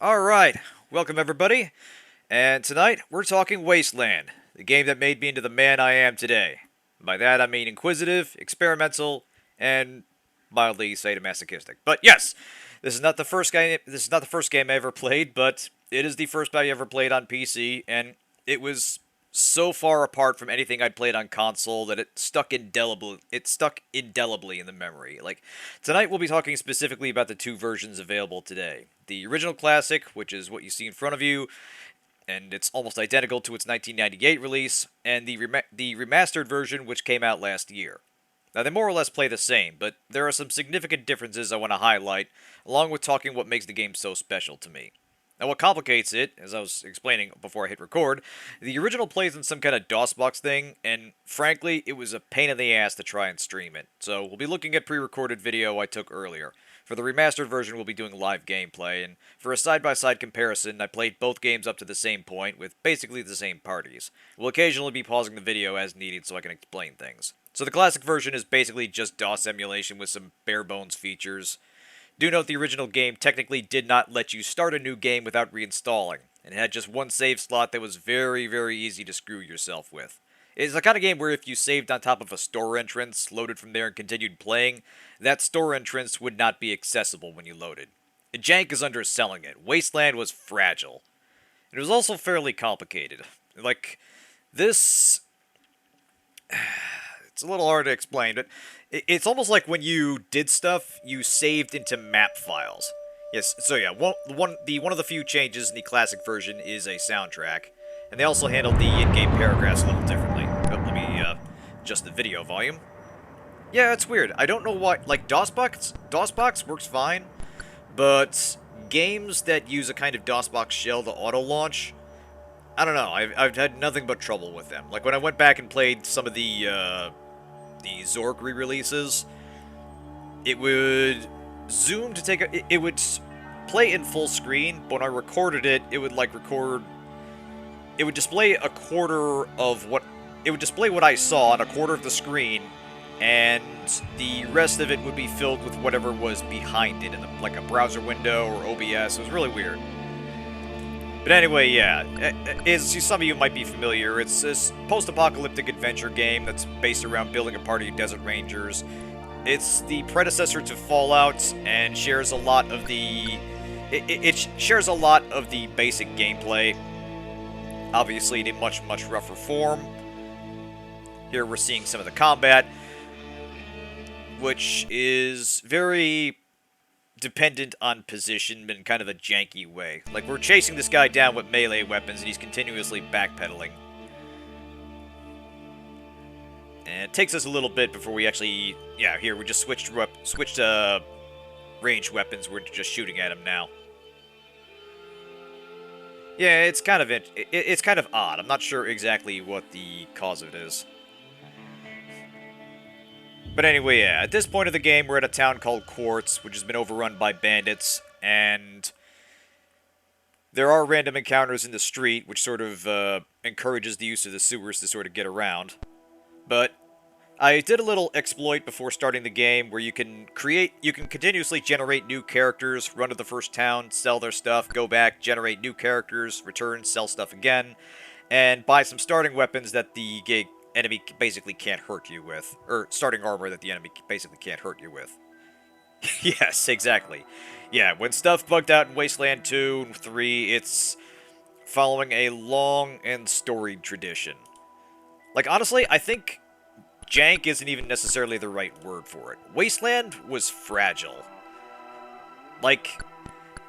Alright, welcome everybody, and tonight we're talking Wasteland, the game that made me into the man I am today. By that I mean inquisitive, experimental, and mildly sadomasochistic. But yes, this is not the first game I ever played, but it is the first I ever played on PC, and it was so far apart from anything I'd played on console that it stuck indelibly in the memory. Like, tonight we'll be talking specifically about the two versions available today. The original classic, which is what you see in front of you, and it's almost identical to its 1998 release, and the remastered version, which came out last year. Now, they more or less play the same, but there are some significant differences I want to highlight, along with talking what makes the game so special to me. Now, what complicates it, as I was explaining before I hit record, the original plays in some kind of DOSBox thing, and frankly, it was a pain in the ass to try and stream it. So, we'll be looking at pre-recorded video I took earlier. For the remastered version, we'll be doing live gameplay, and for a side-by-side comparison, I played both games up to the same point, with basically the same parties. We'll occasionally be pausing the video as needed so I can explain things. So the classic version is basically just DOS emulation with some bare-bones features. Do note the original game technically did not let you start a new game without reinstalling, and it had just one save slot that was very, very easy to screw yourself with. It's the kind of game where if you saved on top of a store entrance, loaded from there and continued playing, that store entrance would not be accessible when you loaded. And jank is underselling it. Wasteland was fragile. It was also fairly complicated. Like, this... It's a little hard to explain, but it's almost like when you did stuff, you saved into map files. Yes, so yeah, one of the few changes in the classic version is a soundtrack, and they also handled the in-game paragraphs a little differently. Oh, let me adjust the video volume. Yeah, it's weird. I don't know why. Like DOSBox works fine, but games that use a kind of DOSBox shell to auto-launch, I don't know. I've had nothing but trouble with them. Like when I went back and played some of the Zork re-releases, it would zoom to take it would play in full screen, but when I recorded it, it would display a quarter of what, it would display what I saw on a quarter of the screen, and the rest of it would be filled with whatever was behind it, like a browser window or OBS. It was really weird. But anyway, yeah, as some of you might be familiar, it's this post-apocalyptic adventure game that's based around building a party of desert rangers. It's the predecessor to Fallout and shares a lot of the... It shares a lot of the basic gameplay, obviously in a much, much rougher form. Here we're seeing some of the combat, which is very dependent on position in kind of a janky way. Like, we're chasing this guy down with melee weapons, and he's continuously backpedaling. And it takes us a little bit before we actually... Yeah, here, we just switched ranged weapons. We're just shooting at him now. Yeah, it's kind of odd. I'm not sure exactly what the cause of it is. But anyway, yeah, at this point of the game, we're at a town called Quartz, which has been overrun by bandits, and there are random encounters in the street, which sort of encourages the use of the sewers to sort of get around. But I did a little exploit before starting the game where you can continuously generate new characters, run to the first town, sell their stuff, go back, generate new characters, return, sell stuff again, and buy some starting weapons that the enemy basically can't hurt you with. Or starting armor that the enemy basically can't hurt you with. Yes, exactly. Yeah, when stuff bugged out in Wasteland 2 and 3, it's following a long and storied tradition. Like, honestly, I think jank isn't even necessarily the right word for it. Wasteland was fragile. Like,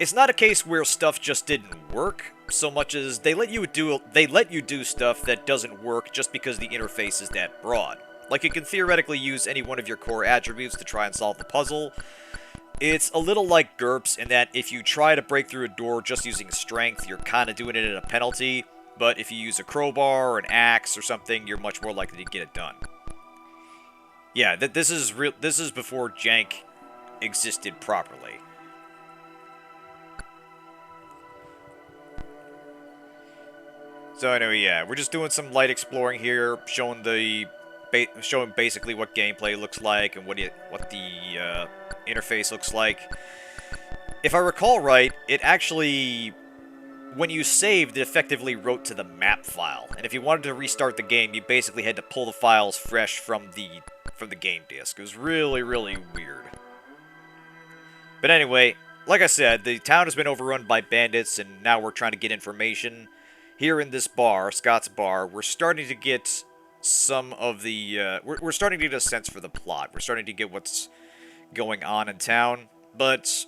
it's not a case where stuff just didn't work, so much as they let you do stuff that doesn't work just because the interface is that broad. Like, you can theoretically use any one of your core attributes to try and solve the puzzle. It's a little like GURPS in that if you try to break through a door just using strength, you're kind of doing it at a penalty, but if you use a crowbar or an axe or something, you're much more likely to get it done. Yeah, this is before jank existed properly. So anyway, yeah, we're just doing some light exploring here, showing basically what gameplay looks like and what the interface looks like. If I recall right, it actually, when you saved, it effectively wrote to the map file. And if you wanted to restart the game, you basically had to pull the files fresh from the game disk. It was really, really weird. But anyway, like I said, the town has been overrun by bandits, and now we're trying to get information. Here in this bar, Scott's bar, we're starting to get some of the... we're starting to get a sense for the plot. We're starting to get what's going on in town, but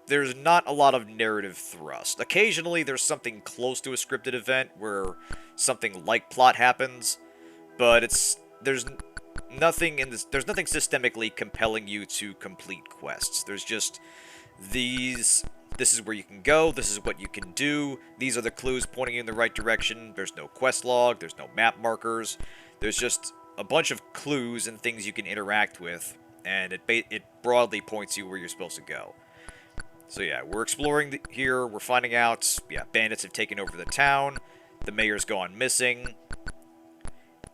there's not a lot of narrative thrust. Occasionally, there's something close to a scripted event where something like plot happens, but there's nothing systemically compelling you to complete quests. There's just these. This is where you can go. This is what you can do. These are the clues pointing you in the right direction. There's no quest log. There's no map markers. There's just a bunch of clues and things you can interact with, and it broadly points you where you're supposed to go. So yeah, we're exploring here. We're finding out, yeah, bandits have taken over the town. The mayor's gone missing.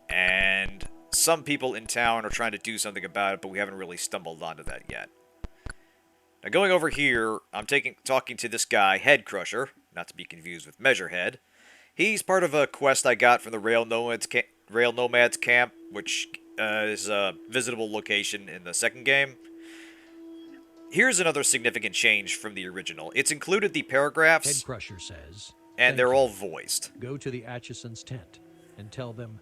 And some people in town are trying to do something about it, but we haven't really stumbled onto that yet. Now going over here, I'm talking to this guy, Head Crusher, not to be confused with Measurehead. He's part of a quest I got from the Rail Nomads camp, which is a visitable location in the second game. Here's another significant change from the original. It's included the paragraphs, Head Crusher says, and they're all voiced. Go to the Atchison's tent and tell them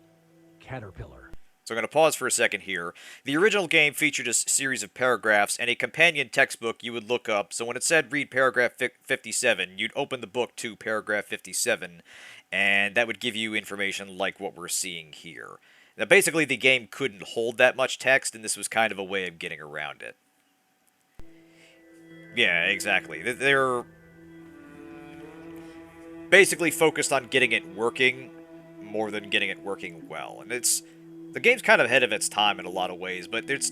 Caterpillar. So I'm going to pause for a second here. The original game featured a series of paragraphs and a companion textbook you would look up. So when it said read paragraph 57, you'd open the book to paragraph 57, and that would give you information like what we're seeing here. Now basically the game couldn't hold that much text, and this was kind of a way of getting around it. Yeah, exactly. They're basically focused on getting it working more than getting it working well. And the game's kind of ahead of its time in a lot of ways, but it's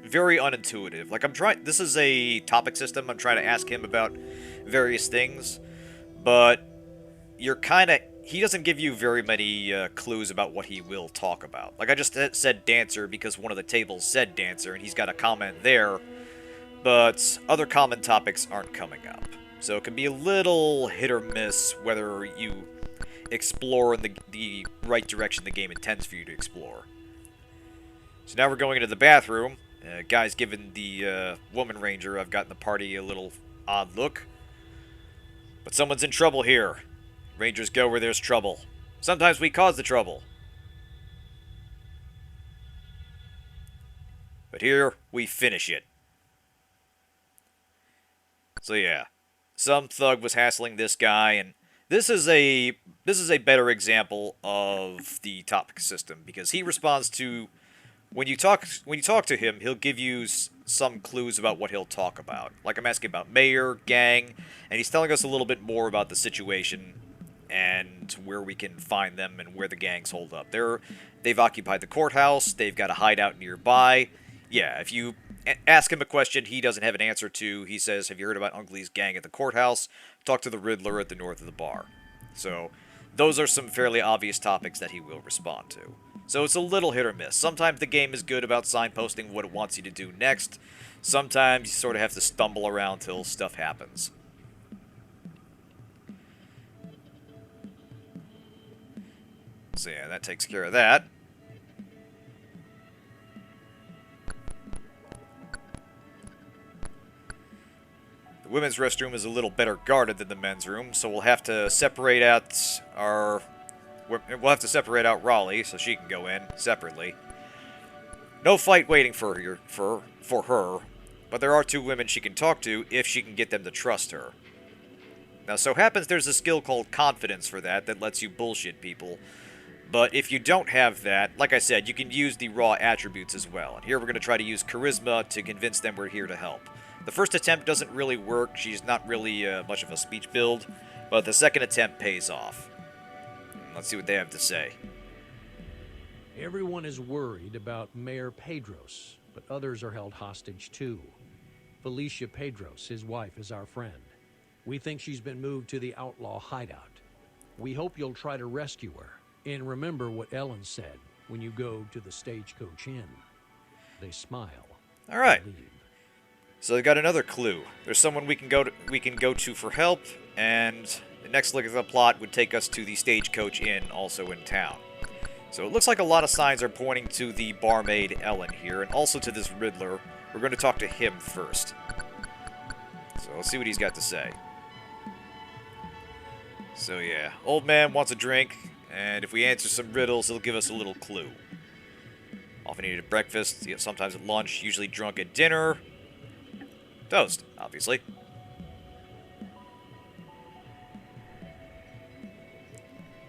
very unintuitive. Like this is a topic system. I'm trying to ask him about various things, but he doesn't give you very many clues about what he will talk about. Like I just said dancer because one of the tables said dancer, and he's got a comment there. But other common topics aren't coming up. So it can be a little hit or miss whether you explore in the right direction the game intends for you to explore. So now we're going into the bathroom. Guy's giving the woman ranger I've got in the party a little odd look. But someone's in trouble here. Rangers go where there's trouble. Sometimes we cause the trouble. But here we finish it. So yeah, some thug was hassling this guy, and this is a better example of the topic system because he responds to when you talk to him, he'll give you some clues about what he'll talk about. Like I'm asking about mayor, gang, and he's telling us a little bit more about the situation and where we can find them and where the gangs hold up. They've occupied the courthouse. They've got a hideout nearby. Yeah, if you ask him a question he doesn't have an answer to, he says, have you heard about Ungley's gang at the courthouse? Talk to the Riddler at the north of the bar. So, those are some fairly obvious topics that he will respond to. So it's a little hit or miss. Sometimes the game is good about signposting what it wants you to do next. Sometimes you sort of have to stumble around till stuff happens. So yeah, that takes care of that. The women's restroom is a little better guarded than the men's room, so we'll have to separate out Raleigh so she can go in separately. No fight waiting for her, but there are two women she can talk to if she can get them to trust her. Now, so happens there's a skill called confidence for that lets you bullshit people. But if you don't have that, like I said, you can use the raw attributes as well. And here we're going to try to use charisma to convince them we're here to help. The first attempt doesn't really work. She's not really much of a speech build. But the second attempt pays off. Let's see what they have to say. Everyone is worried about Mayor Pedros, but others are held hostage too. Felicia Pedros, his wife, is our friend. We think she's been moved to the outlaw hideout. We hope you'll try to rescue her. And remember what Ellen said when you go to the Stagecoach Inn. They smile. All right. So I got another clue. There's someone we can go to for help, and the next look at the plot would take us to the Stagecoach Inn, also in town. So it looks like a lot of signs are pointing to the barmaid Ellen here, and also to this Riddler. We're going to talk to him first. So let's see what he's got to say. So yeah, old man wants a drink, and if we answer some riddles, he'll give us a little clue. Often eat at breakfast, sometimes at lunch, usually drunk at dinner. Toast, obviously.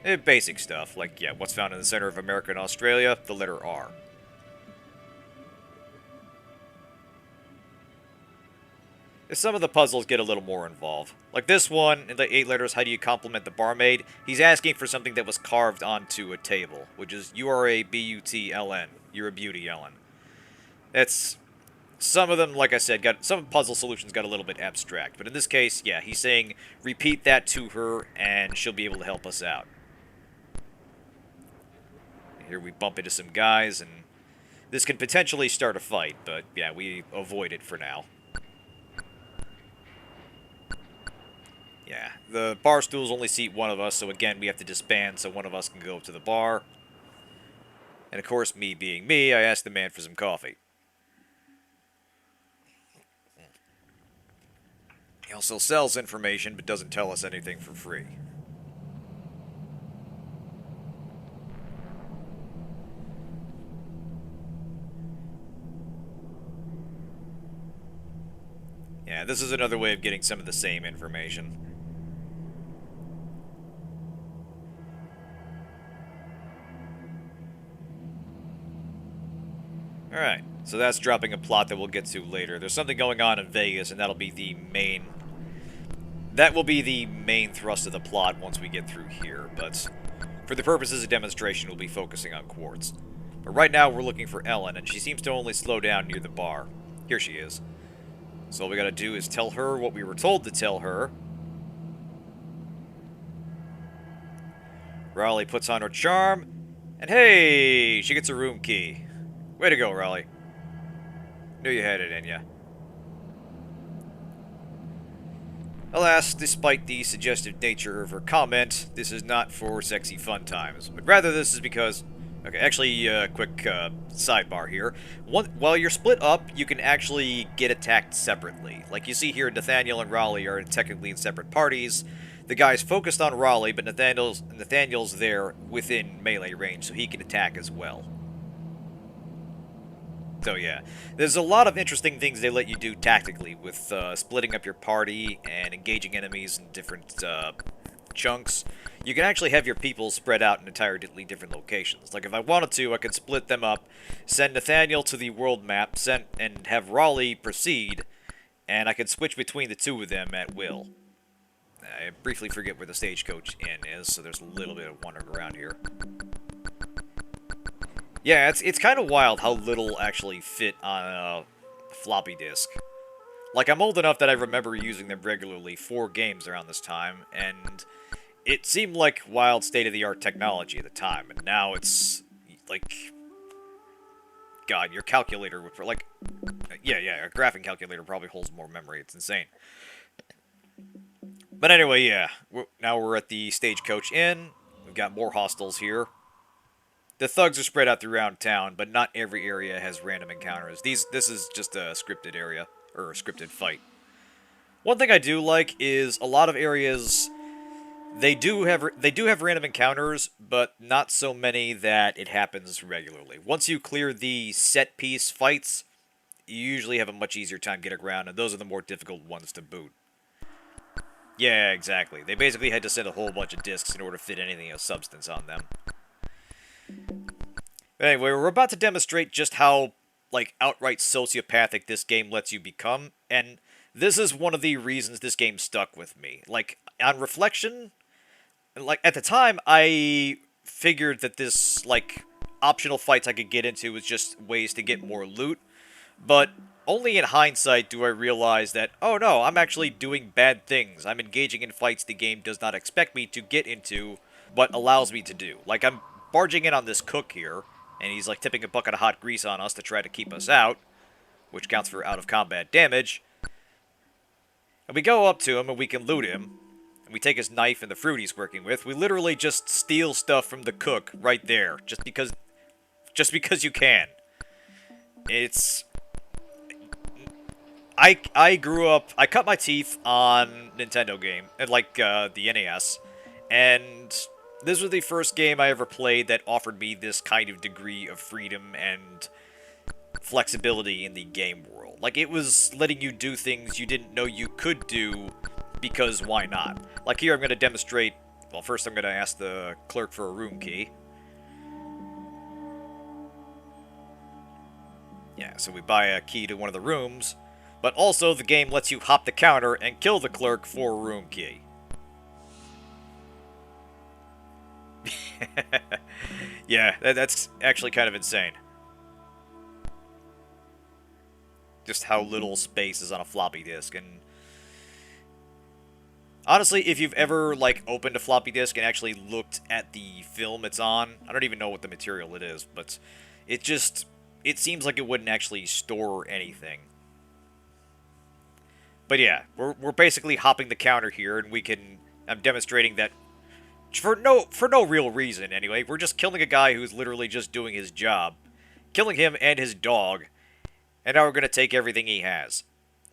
Basic stuff, like, yeah, what's found in the center of America and Australia? The letter R. Some of the puzzles get a little more involved. Like this one, in the 8 letters, how do you compliment the barmaid? He's asking for something that was carved onto a table, which is, you are a B-U-T-L-N. You're a beauty, Ellen. It's... Some of them, like I said, some puzzle solutions got a little bit abstract. But in this case, yeah, he's saying, repeat that to her, and she'll be able to help us out. Here we bump into some guys, and this can potentially start a fight, but yeah, we avoid it for now. Yeah, the bar stools only seat one of us, so again, we have to disband so one of us can go to the bar. And of course, me being me, I asked the man for some coffee. He also sells information, but doesn't tell us anything for free. Yeah, this is another way of getting some of the same information. Alright, so that's dropping a plot that we'll get to later. There's something going on in Vegas, and that'll be the main... That will be the main thrust of the plot once we get through here, but for the purposes of demonstration, we'll be focusing on Quartz. But right now, we're looking for Ellen, and she seems to only slow down near the bar. Here she is. So all we gotta do is tell her what we were told to tell her. Raleigh puts on her charm, and hey, she gets a room key. Way to go, Raleigh. Knew you had it in ya. Alas, despite the suggestive nature of her comment, this is not for sexy fun times, but rather this is because... Okay, actually, quick sidebar here. While you're split up, you can actually get attacked separately. Like you see here, Nathaniel and Raleigh are technically in separate parties. The guy's focused on Raleigh, but Nathaniel's there within melee range, so he can attack as well. So yeah, there's a lot of interesting things they let you do tactically with splitting up your party and engaging enemies in different chunks. You can actually have your people spread out in entirely different locations. Like if I wanted to, I could split them up, send Nathaniel to the world map, and have Raleigh proceed, and I could switch between the two of them at will. I briefly forget where the Stagecoach Inn is, so there's a little bit of wandering around here. Yeah, it's kind of wild how little actually fit on a floppy disk. Like, I'm old enough that I remember using them regularly for games around this time, and it seemed like wild state-of-the-art technology at the time, and now it's, like... God, your calculator would... Like, yeah, a graphing calculator probably holds more memory. It's insane. But anyway, yeah. Now we're at the Stagecoach Inn. We've got more hostels here. The thugs are spread out throughout town, but not every area has random encounters. This is just a scripted area, or a scripted fight. One thing I do like is a lot of areas, they do have random encounters, but not so many that it happens regularly. Once you clear the set-piece fights, you usually have a much easier time getting around, and those are the more difficult ones to boot. Yeah, exactly. They basically had to send a whole bunch of discs in order to fit anything of substance on them. Anyway, we're about to demonstrate just how, like, outright sociopathic this game lets you become, and this is one of the reasons this game stuck with me. Like, on reflection, like, at the time, I figured that this, like, optional fights I could get into was just ways to get more loot, but only in hindsight do I realize that, oh no, I'm actually doing bad things. I'm engaging in fights the game does not expect me to get into, but allows me to do. Like, I'm barging in on this cook here, and he's like tipping a bucket of hot grease on us to try to keep us out. which counts for out-of-combat damage. And we go up to him and we can loot him. And we take his knife and the fruit he's working with. We literally just steal stuff from the cook right there, just because you can. It's... I grew up... I cut my teeth on Nintendo game, like the NES, and this was the first game I ever played that offered me this kind of degree of freedom and flexibility in the game world. Like, it was letting you do things you didn't know you could do, because why not? Like, here I'm going to demonstrate... Well, first I'm going to ask the clerk for a room key. Yeah, so we buy a key to one of the rooms, but also the game lets you hop the counter and kill the clerk for a room key. Yeah, that's actually kind of insane. Just how little space is on a floppy disk, and... Honestly, if you've ever, like, opened a floppy disk and actually looked at the film it's on, I don't even know what the material it is, but it just... It seems like it wouldn't actually store anything. But yeah, we're basically hopping the counter here, and we can... I'm demonstrating that for no real reason, anyway. We're just killing a guy who's literally just doing his job. Killing him and his dog. And now we're going to take everything he has.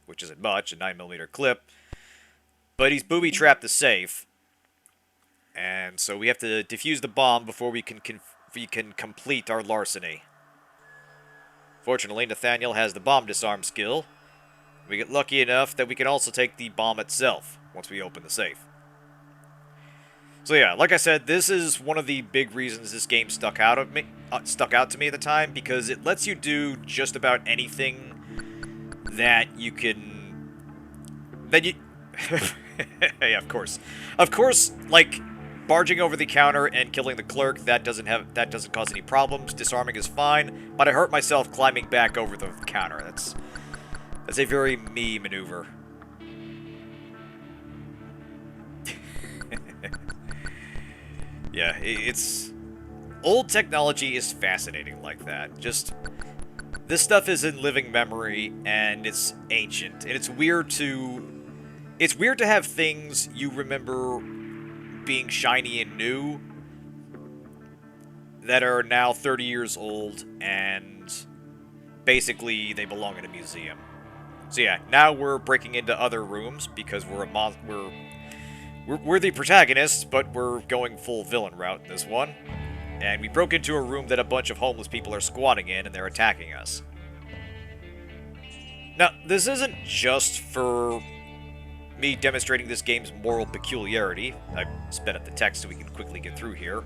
Which isn't much, a 9mm clip. But he's booby-trapped the safe. And so we have to defuse the bomb before we can complete our larceny. Fortunately, Nathaniel has the bomb disarm skill. We get lucky enough that we can also take the bomb itself once we open the safe. So yeah, like I said, this is one of the big reasons this game stuck out to me at the time, because it lets you do just about anything that you can... Yeah, of course. Of course, like, barging over the counter and killing the clerk, that doesn't cause any problems. Disarming is fine, but I hurt myself climbing back over the counter. That's a very me maneuver. Yeah, it's... Old technology is fascinating like that. Just... This stuff is in living memory, and it's ancient. And it's weird to... It's weird to have things you remember being shiny and new that are now 30 years old, and basically they belong in a museum. So yeah, now we're breaking into other rooms because we're the protagonists, but we're going full villain route in this one. And we broke into a room that a bunch of homeless people are squatting in, and they're attacking us. Now, this isn't just for me demonstrating this game's moral peculiarity. I sped up the text so we can quickly get through here.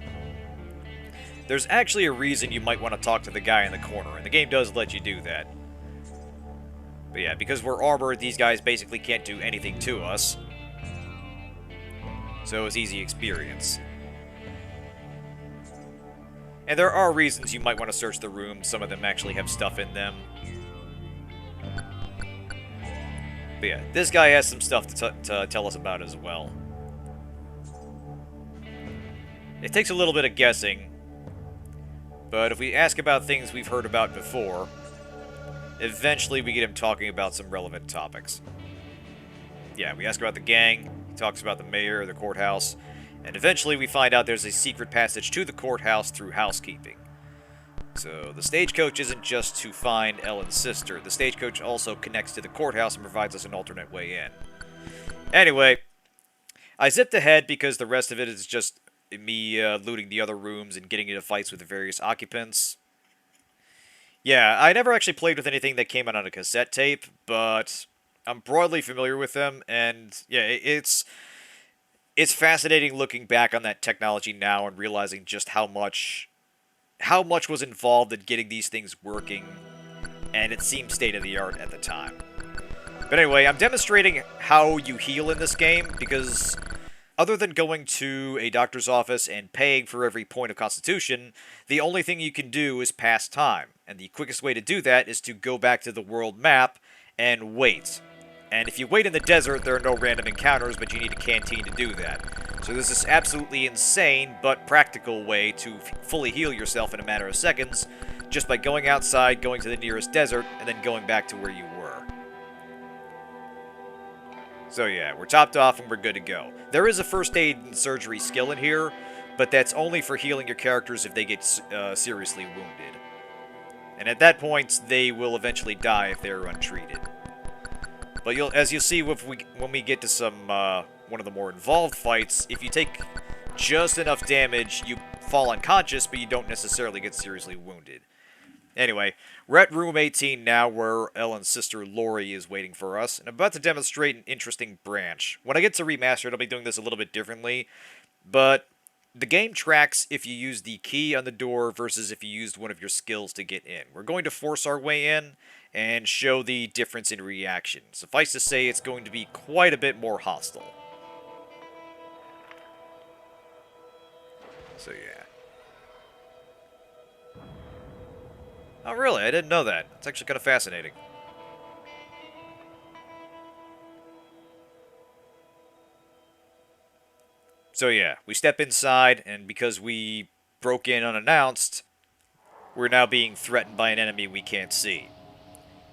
There's actually a reason you might want to talk to the guy in the corner, and the game does let you do that. But yeah, because we're armored, these guys basically can't do anything to us. So it's easy experience. And there are reasons you might want to search the room. Some of them actually have stuff in them. But yeah, this guy has some stuff to tell us about as well. It takes a little bit of guessing, but if we ask about things we've heard about before, eventually we get him talking about some relevant topics. Yeah, we ask about the gang, he talks about the mayor, the courthouse, and eventually we find out there's a secret passage to the courthouse through housekeeping. So, the stagecoach isn't just to find Ellen's sister. The stagecoach also connects to the courthouse and provides us an alternate way in. Anyway, I zipped ahead because the rest of it is just me looting the other rooms and getting into fights with the various occupants. Yeah, I never actually played with anything that came out on a cassette tape, but I'm broadly familiar with them, and yeah, it's fascinating looking back on that technology now and realizing just how much was involved in getting these things working, and it seemed state-of-the-art at the time. But anyway, I'm demonstrating how you heal in this game, because other than going to a doctor's office and paying for every point of constitution, the only thing you can do is pass time, and the quickest way to do that is to go back to the world map and wait. And if you wait in the desert, there are no random encounters, but you need a canteen to do that. So this is absolutely insane, but practical way to fully heal yourself in a matter of seconds, just by going outside, going to the nearest desert, and then going back to where you were. So yeah, we're topped off and we're good to go. There is a first aid and surgery skill in here, but that's only for healing your characters if they get seriously wounded. And at that point, they will eventually die if they're untreated. But as you'll see when we get to some one of the more involved fights, if you take just enough damage, you fall unconscious, but you don't necessarily get seriously wounded. Anyway, we're at room 18 now, where Ellen's sister Lori is waiting for us, and I'm about to demonstrate an interesting branch. When I get to Remastered, I'll be doing this a little bit differently, but the game tracks if you use the key on the door versus if you used one of your skills to get in. We're going to force our way in and show the difference in reaction. Suffice to say, it's going to be quite a bit more hostile. So yeah. Oh, really? I didn't know that. It's actually kind of fascinating. So yeah, we step inside, and because we broke in unannounced, we're now being threatened by an enemy we can't see.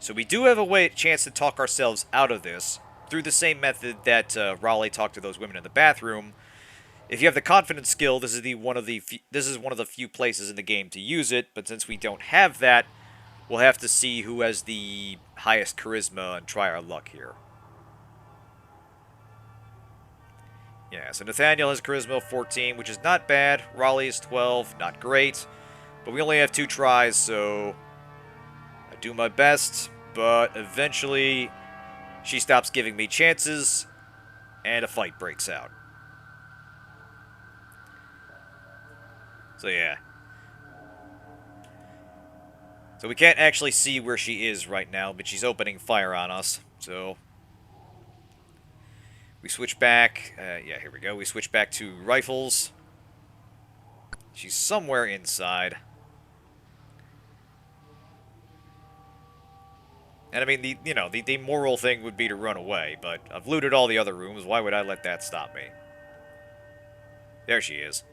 So we do have a chance to talk ourselves out of this through the same method that Raleigh talked to those women in the bathroom. If you have the confidence skill, this is one of the few places in the game to use it, but since we don't have that, we'll have to see who has the highest charisma and try our luck here. Yeah, so Nathaniel has charisma of 14, which is not bad. Raleigh is 12, not great. But we only have 2 tries, so I do my best, but eventually she stops giving me chances, and a fight breaks out. So yeah. So we can't actually see where she is right now, but she's opening fire on us. So we switch back. Yeah, here we go. We switch back to rifles. She's somewhere inside. And I mean, the moral thing would be to run away, but I've looted all the other rooms. Why would I let that stop me? There she is.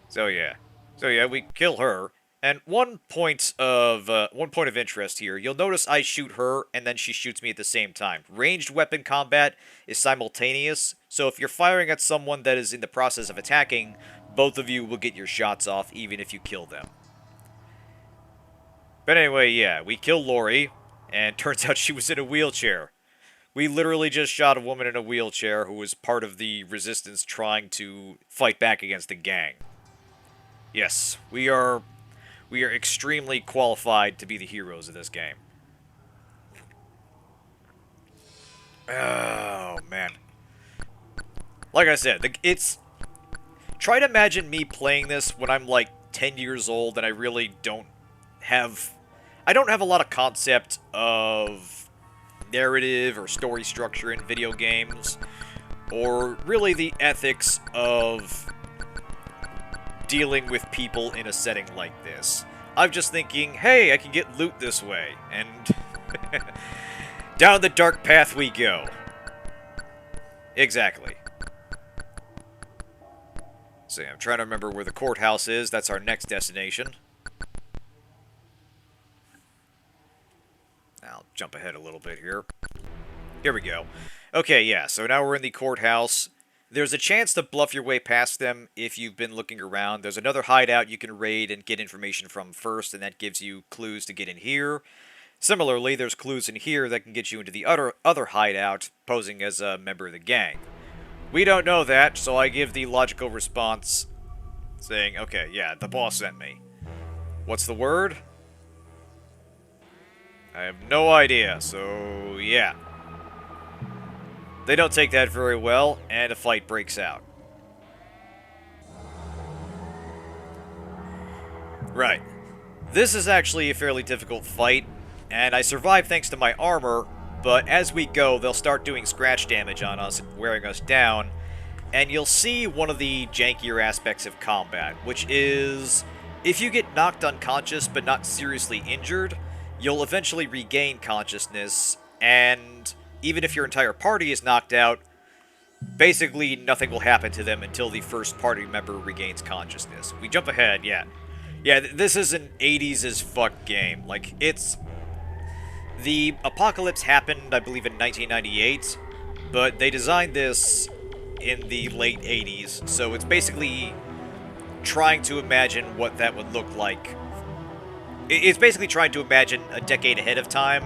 So yeah, we kill her. And one point of interest here, you'll notice I shoot her and then she shoots me at the same time. Ranged weapon combat is simultaneous, so if you're firing at someone that is in the process of attacking, both of you will get your shots off even if you kill them. But anyway, yeah, we kill Lori, and turns out she was in a wheelchair. We literally just shot a woman in a wheelchair who was part of the resistance trying to fight back against the gang. Yes, we are extremely qualified to be the heroes of this game. Oh, man. Like I said, try to imagine me playing this when I'm like 10 years old and I really don't have a lot of concept of narrative or story structure in video games, or really the ethics of dealing with people in a setting like this. I'm just thinking, hey, I can get loot this way, and down the dark path we go. Exactly. So yeah, I'm trying to remember where the courthouse is. That's our next destination. I'll jump ahead a little bit here. Here we go. Okay, yeah, so now we're in the courthouse. There's a chance to bluff your way past them if you've been looking around. There's another hideout you can raid and get information from first, and that gives you clues to get in here. Similarly, there's clues in here that can get you into the other hideout, posing as a member of the gang. We don't know that, so I give the logical response, saying, okay, yeah, the boss sent me. What's the word? I have no idea, so yeah. They don't take that very well, and a fight breaks out. Right. This is actually a fairly difficult fight, and I survive thanks to my armor, but as we go, they'll start doing scratch damage on us and wearing us down, and you'll see one of the jankier aspects of combat, which is, if you get knocked unconscious but not seriously injured, you'll eventually regain consciousness, and even if your entire party is knocked out, basically nothing will happen to them until the first party member regains consciousness. We jump ahead, yeah. Yeah, this is an 80s as fuck game. Like, it's... The apocalypse happened, I believe, in 1998, but they designed this in the late 80s, so it's basically trying to imagine what that would look like. It's basically trying to imagine a decade ahead of time,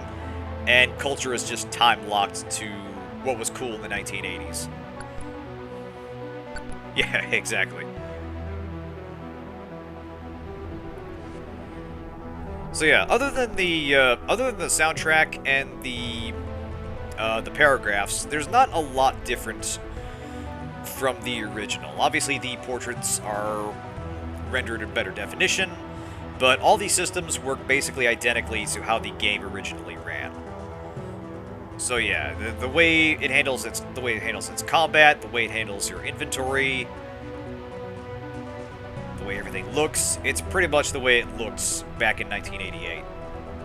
and culture is just time-locked to what was cool in the 1980s. Yeah, exactly. So yeah, other than the soundtrack and the paragraphs, there's not a lot different from the original. Obviously, the portraits are rendered in better definition, but all these systems work basically identically to how the game originally ran. So yeah, the way it handles its combat, the way it handles your inventory, the way everything looks, it's pretty much the way it looked back in 1988.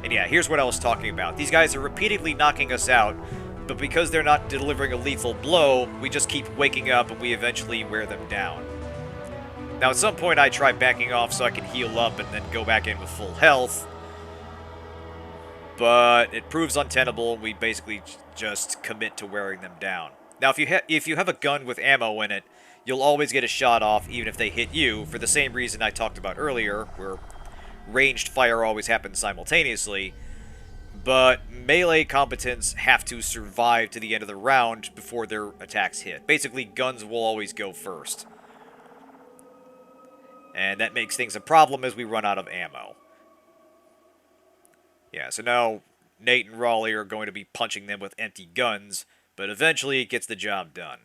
And yeah, here's what I was talking about. These guys are repeatedly knocking us out, but because they're not delivering a lethal blow, we just keep waking up and we eventually wear them down. Now, at some point, I try backing off so I can heal up and then go back in with full health, but it proves untenable, and we basically just commit to wearing them down. Now, if you have a gun with ammo in it, you'll always get a shot off, even if they hit you, for the same reason I talked about earlier, where ranged fire always happens simultaneously, but melee combatants have to survive to the end of the round before their attacks hit. Basically, guns will always go first. And that makes things a problem as we run out of ammo. Yeah, so now Nate and Raleigh are going to be punching them with empty guns, but eventually it gets the job done.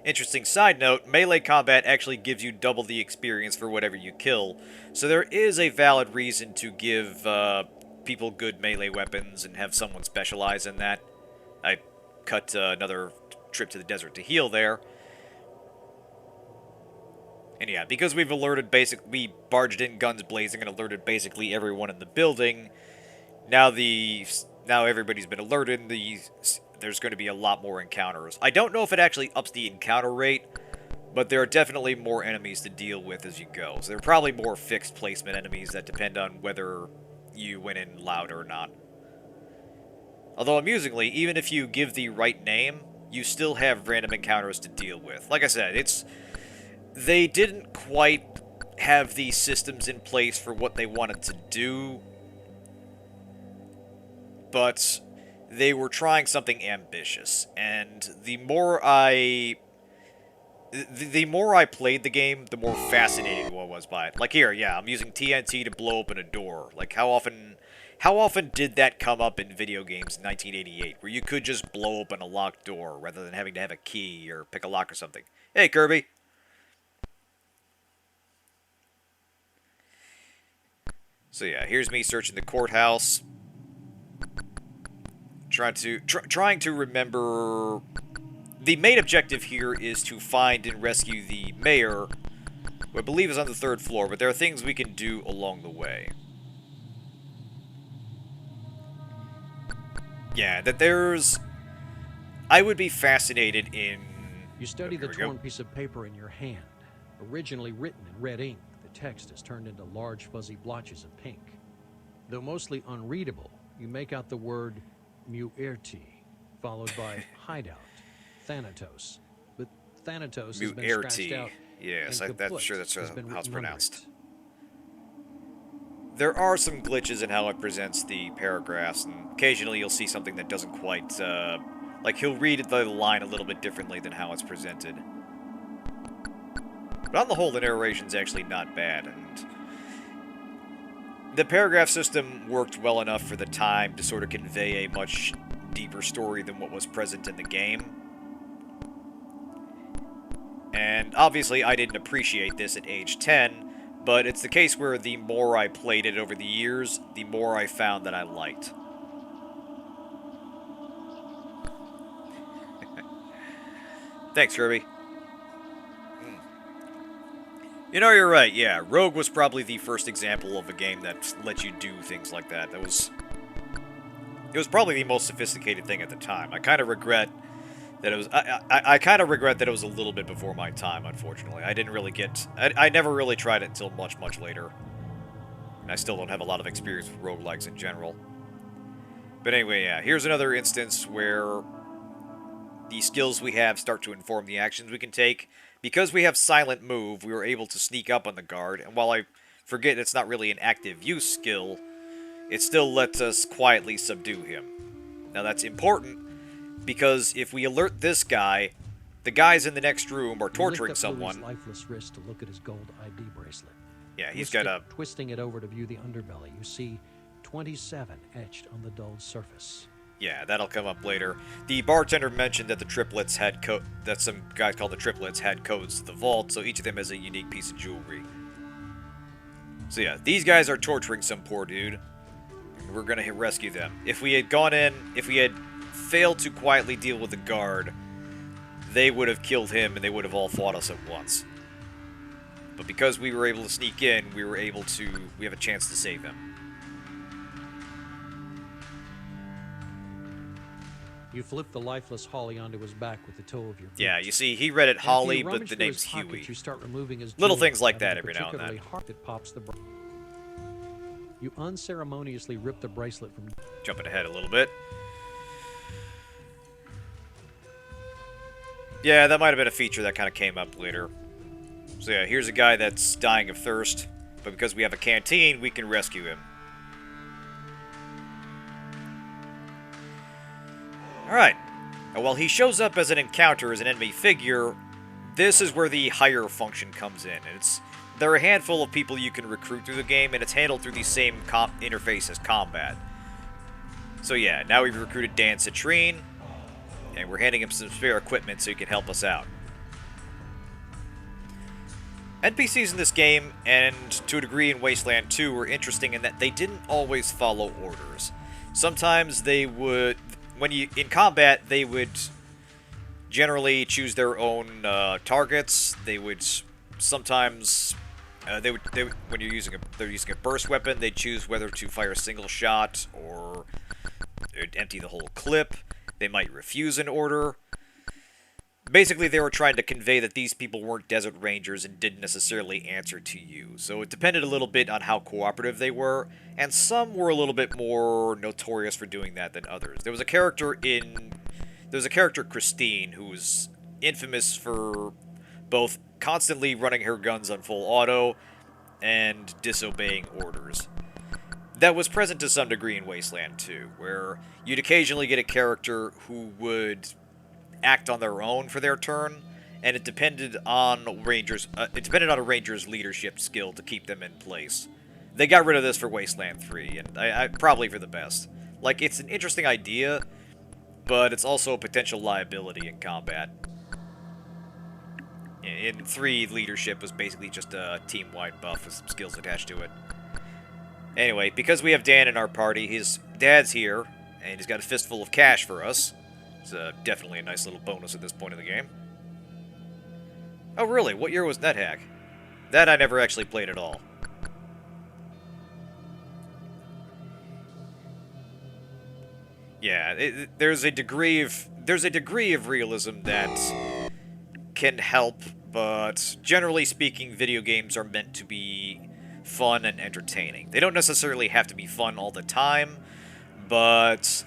Interesting side note, melee combat actually gives you double the experience for whatever you kill, so there is a valid reason to give people good melee weapons and have someone specialize in that. I cut another trip to the desert to heal there. And yeah, because we barged in guns blazing and alerted basically everyone in the building, now everybody's been alerted, and there's going to be a lot more encounters. I don't know if it actually ups the encounter rate, but there are definitely more enemies to deal with as you go. So there are probably more fixed placement enemies that depend on whether you went in loud or not. Although, amusingly, even if you give the right name, you still have random encounters to deal with. Like I said, they didn't quite have the systems in place for what they wanted to do, but they were trying something ambitious, and the more I played the game, the more fascinated I was by it. Like here, yeah, I'm using TNT to blow open a door. Like, how often did that come up in video games in 1988, where you could just blow open a locked door rather than having to have a key or pick a lock or something? Hey, Kirby! So yeah, here's me searching the courthouse. Trying to remember... The main objective here is to find and rescue the mayor, who I believe is on the 3rd floor, but there are things we can do along the way. Yeah, that there's... I would be fascinated in... You study the torn piece of paper in your hand. Originally written in red ink, the text is turned into large fuzzy blotches of pink. Though mostly unreadable, you make out the word Muerti, followed by hideout, Thanatos. But Thanatos has been scratched out. Yes, I'm sure that's how it's pronounced. It. There are some glitches in how it presents the paragraphs, and occasionally you'll see something that doesn't quite, like he'll read the line a little bit differently than how it's presented. But on the whole, the narration's actually not bad, and the paragraph system worked well enough for the time to sort of convey a much deeper story than what was present in the game. And obviously I didn't appreciate this at age 10, but it's the case where the more I played it over the years, the more I found that I liked. Thanks, Kirby. You know, you're right, yeah. Rogue was probably the first example of a game that let you do things like that. It was probably the most sophisticated thing at the time. I kind of regret That it was. I kind of regret that it was a little bit before my time. Unfortunately, I didn't really get. I never really tried it until much later, and I still don't have a lot of experience with roguelikes in general. But anyway, yeah. Here's another instance where the skills we have start to inform the actions we can take. Because we have silent move, we were able to sneak up on the guard, and while I forget it's not really an active use skill, it still lets us quietly subdue him. Now that's important, because if we alert this guy, the guys in the next room are torturing someone. Lifeless wrist to look at his gold ID bracelet. Yeah, he's got a... Twisting it over to view the underbelly, you see 27 etched on the dulled surface. Yeah, that'll come up later. The bartender mentioned that the triplets had that some guys called the triplets had codes to the vault, so each of them has a unique piece of jewelry. So yeah, these guys are torturing some poor dude. We're gonna rescue them. If we had gone in, if we had failed to quietly deal with the guard, they would have killed him and they would have all fought us at once. But because we were able to sneak in, we have a chance to save him. You flip the lifeless Holly onto his back with the toe of your boot. Yeah, you see, he read it Holly, but the name's Huey. You start removing his little things like that every now and then. That pops the you unceremoniously rip the bracelet from... Jumping ahead a little bit. Yeah, that might have been a feature that kind of came up later. So yeah, here's a guy that's dying of thirst, but because we have a canteen, we can rescue him. Alright, and while he shows up as an encounter as an enemy figure, this is where the hire function comes in. And there are a handful of people you can recruit through the game, and it's handled through the same interface as combat. So yeah, now we've recruited Dan Citrine, and we're handing him some spare equipment so he can help us out. NPCs in this game, and to a degree in Wasteland 2, were interesting in that they didn't always follow orders. Sometimes they would... in combat, they would generally choose their own targets. They would sometimes, when they're using a burst weapon, they'd choose whether to fire a single shot or empty the whole clip. They might refuse an order. Basically, they were trying to convey that these people weren't desert rangers and didn't necessarily answer to you. So it depended a little bit on how cooperative they were, and some were a little bit more notorious for doing that than others. There was a character Christine, who was infamous for both constantly running her guns on full auto and disobeying orders. That was present to some degree in Wasteland 2, where you'd occasionally get a character who would act on their own for their turn, and it depended on a ranger's leadership skill to keep them in place. They got rid of this for Wasteland 3, and I probably for the best. Like, it's an interesting idea, but it's also a potential liability in combat. In 3, leadership was basically just a team-wide buff with some skills attached to it. Anyway, because we have Dan in our party, his dad's here, and he's got a fistful of cash for us. It's definitely a nice little bonus at this point in the game. Oh, really? What year was NetHack? That I never actually played at all. Yeah, there's a degree of realism that can help, but generally speaking, video games are meant to be fun and entertaining. They don't necessarily have to be fun all the time, but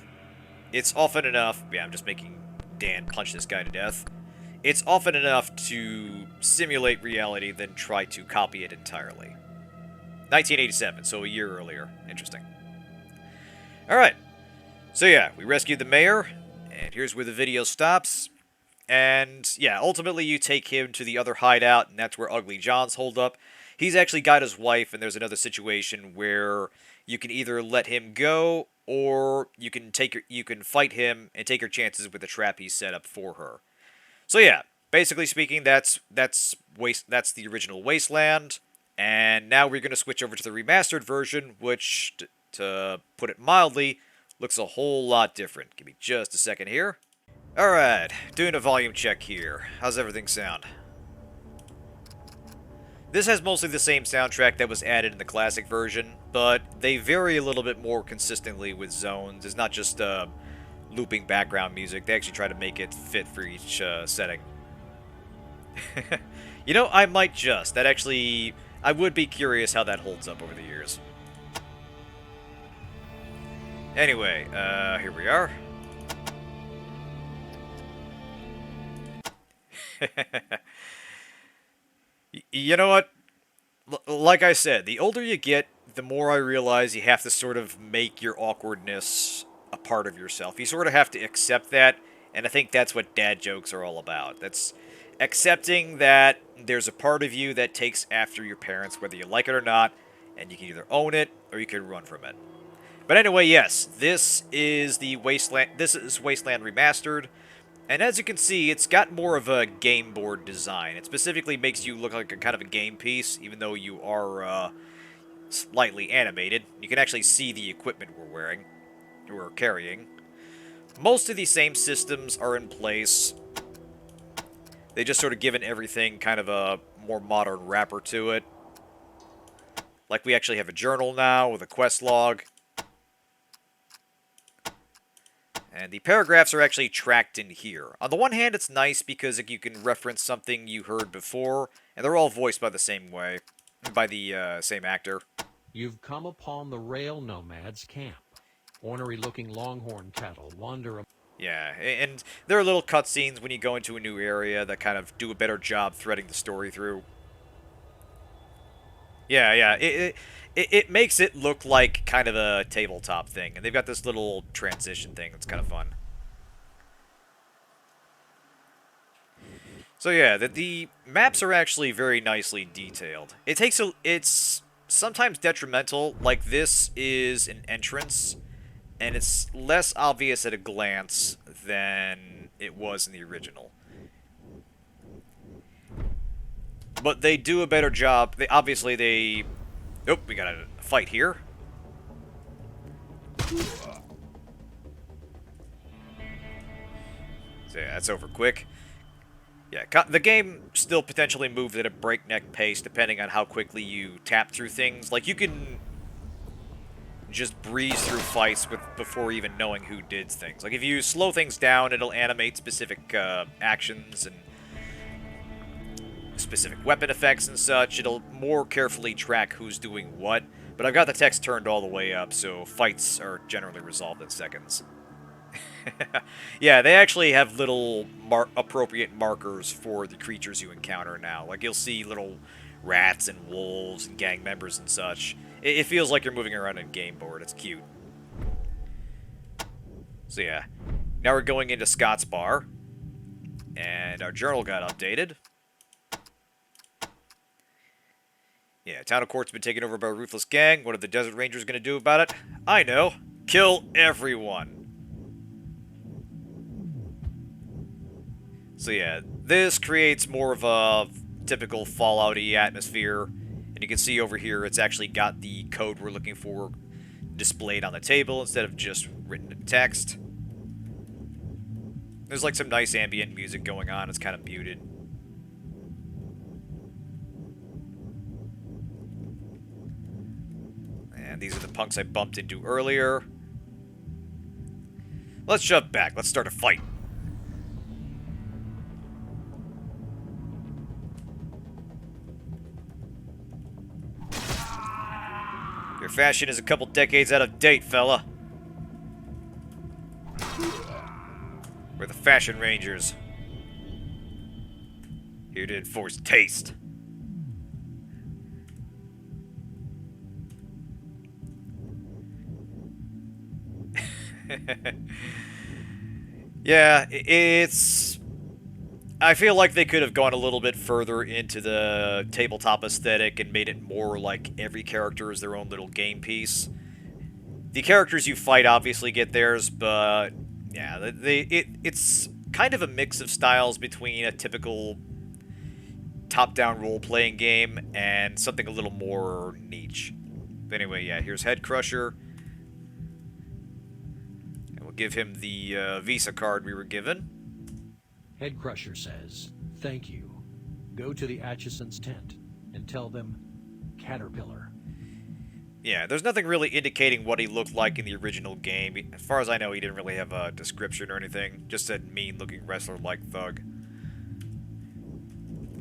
it's often enough... Yeah, I'm just making Dan punch this guy to death. It's often enough to simulate reality than try to copy it entirely. 1987, so a year earlier. Interesting. Alright. So yeah, we rescued the mayor, and here's where the video stops. And yeah, ultimately you take him to the other hideout, and that's where Ugly John's holed up. He's actually got his wife, and there's another situation where you can either let him go, or you can fight him and take your chances with the trap he's set up for her. So yeah, basically speaking, that's the original Wasteland, and now we're going to switch over to the remastered version, which, to put it mildly, looks a whole lot different. Give me just a second here. Alright, doing a volume check here. How's everything sound? This has mostly the same soundtrack that was added in the classic version, but they vary a little bit more consistently with zones. It's not just looping background music. They actually try to make it fit for each setting. You know, I might just. That actually... I would be curious how that holds up over the years. Anyway, here we are. You know what? Like I said, the older you get, the more I realize you have to sort of make your awkwardness a part of yourself. You sort of have to accept that, and I think that's what dad jokes are all about. That's accepting that there's a part of you that takes after your parents, whether you like it or not, and you can either own it or you can run from it. But anyway, yes, this is the Wasteland. This is Wasteland Remastered. And as you can see, it's got more of a game board design. It specifically makes you look like a kind of a game piece, even though you are slightly animated. You can actually see the equipment we're wearing, or carrying. Most of these same systems are in place. They just sort of given everything kind of a more modern wrapper to it. Like we actually have a journal now with a quest log. And the paragraphs are actually tracked in here. On the one hand, it's nice because you can reference something you heard before, and they're all voiced by the same way, by the same actor. You've come upon the rail nomads' camp. Ornery-looking longhorn cattle wander. Yeah, and there are little cutscenes when you go into a new area that kind of do a better job threading the story through. Yeah, it makes it look like kind of a tabletop thing, and they've got this little transition thing that's kind of fun. So yeah, the maps are actually very nicely detailed. It's sometimes detrimental, like this is an entrance, and it's less obvious at a glance than it was in the original. But they do a better job. They... Oh, we got a fight here. So yeah, that's over quick. Yeah, the game still potentially moves at a breakneck pace depending on how quickly you tap through things. Like, you can just breeze through fights before even knowing who did things. Like, if you slow things down, it'll animate specific actions and specific weapon effects and such. It'll more carefully track who's doing what. But I've got the text turned all the way up, so fights are generally resolved in seconds. Yeah, they actually have little appropriate markers for the creatures you encounter now. Like, you'll see little rats and wolves and gang members and such. It feels like you're moving around in a game board. It's cute. So yeah, now we're going into Scott's bar. And our journal got updated. Yeah, town of Court's been taken over by a ruthless gang. What are the Desert Rangers going to do about it? I know. Kill everyone. So yeah, this creates more of a typical Fallout-y atmosphere. And you can see over here, it's actually got the code we're looking for displayed on the table instead of just written in text. There's like some nice ambient music going on. It's kind of muted. And these are the punks I bumped into earlier. Let's jump back. Let's start a fight. Your fashion is a couple decades out of date, fella. We're the Fashion Rangers. Here to enforce taste. Yeah, it's... I feel like they could have gone a little bit further into the tabletop aesthetic and made it more like every character is their own little game piece. The characters you fight obviously get theirs, but yeah, it's kind of a mix of styles between a typical top-down role-playing game and something a little more niche. But anyway, yeah, here's Head Crusher. And we'll give him the Visa card we were given. Head Crusher says, "Thank you. Go to the Atchison's tent and tell them Caterpillar." Yeah, there's nothing really indicating what he looked like in the original game. As far as I know, he didn't really have a description or anything. Just said mean-looking wrestler-like thug.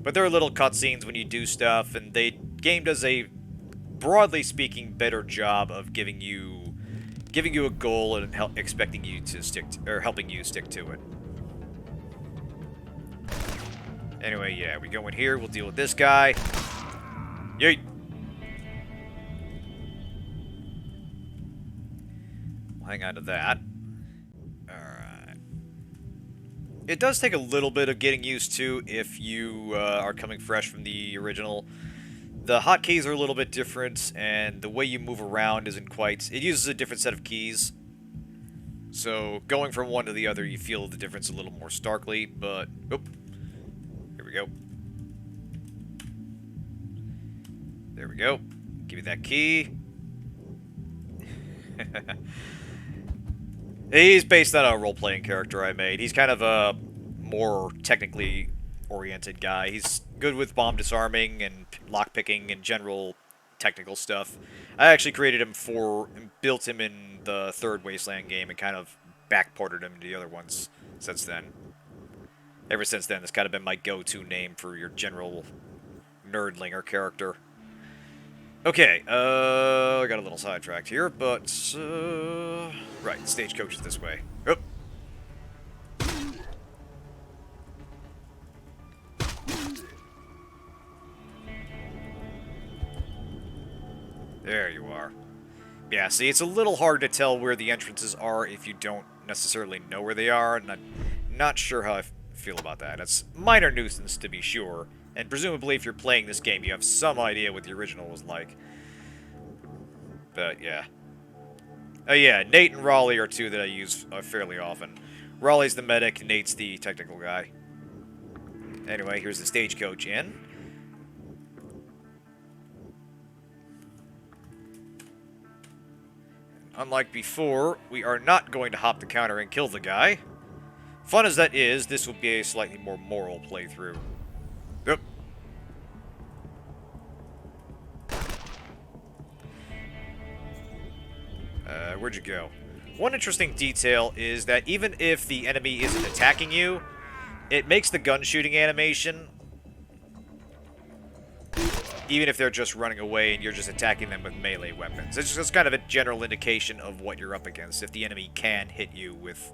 But there are little cutscenes when you do stuff, and game does a, broadly speaking, better job of giving you a goal and expecting you to or helping you stick to it. Anyway, yeah, we go in here, we'll deal with this guy. Yeet! We'll hang on to that. Alright. It does take a little bit of getting used to if you are coming fresh from the original. The hotkeys are a little bit different, and the way you move around isn't quite... It uses a different set of keys. So, going from one to the other, you feel the difference a little more starkly, but... Oop. Here we go. There we go. Give me that key. He's based on a role-playing character I made. He's kind of a more technically oriented guy. He's good with bomb disarming and lockpicking and general technical stuff. I actually created him and built him in the third Wasteland game and kind of backported him to the other ones since then. Ever since then, it's kind of been my go-to name for your general nerdlinger character. Okay, I got a little sidetracked here, but, right, stagecoach is this way. Oh. There you are. Yeah, see, it's a little hard to tell where the entrances are if you don't necessarily know where they are, and I'm not sure how I feel about that. It's a minor nuisance, to be sure, and presumably if you're playing this game, you have some idea what the original was like. But, yeah. Oh, yeah, Nate and Raleigh are two that I use fairly often. Raleigh's the medic, Nate's the technical guy. Anyway, here's the stagecoach in. Unlike before, we are not going to hop the counter and kill the guy. Fun as that is, this will be a slightly more moral playthrough. Yep. Where'd you go? One interesting detail is that even if the enemy isn't attacking you, it makes the gun shooting animation, even if they're just running away and you're just attacking them with melee weapons. It's just kind of a general indication of what you're up against, if the enemy can hit you with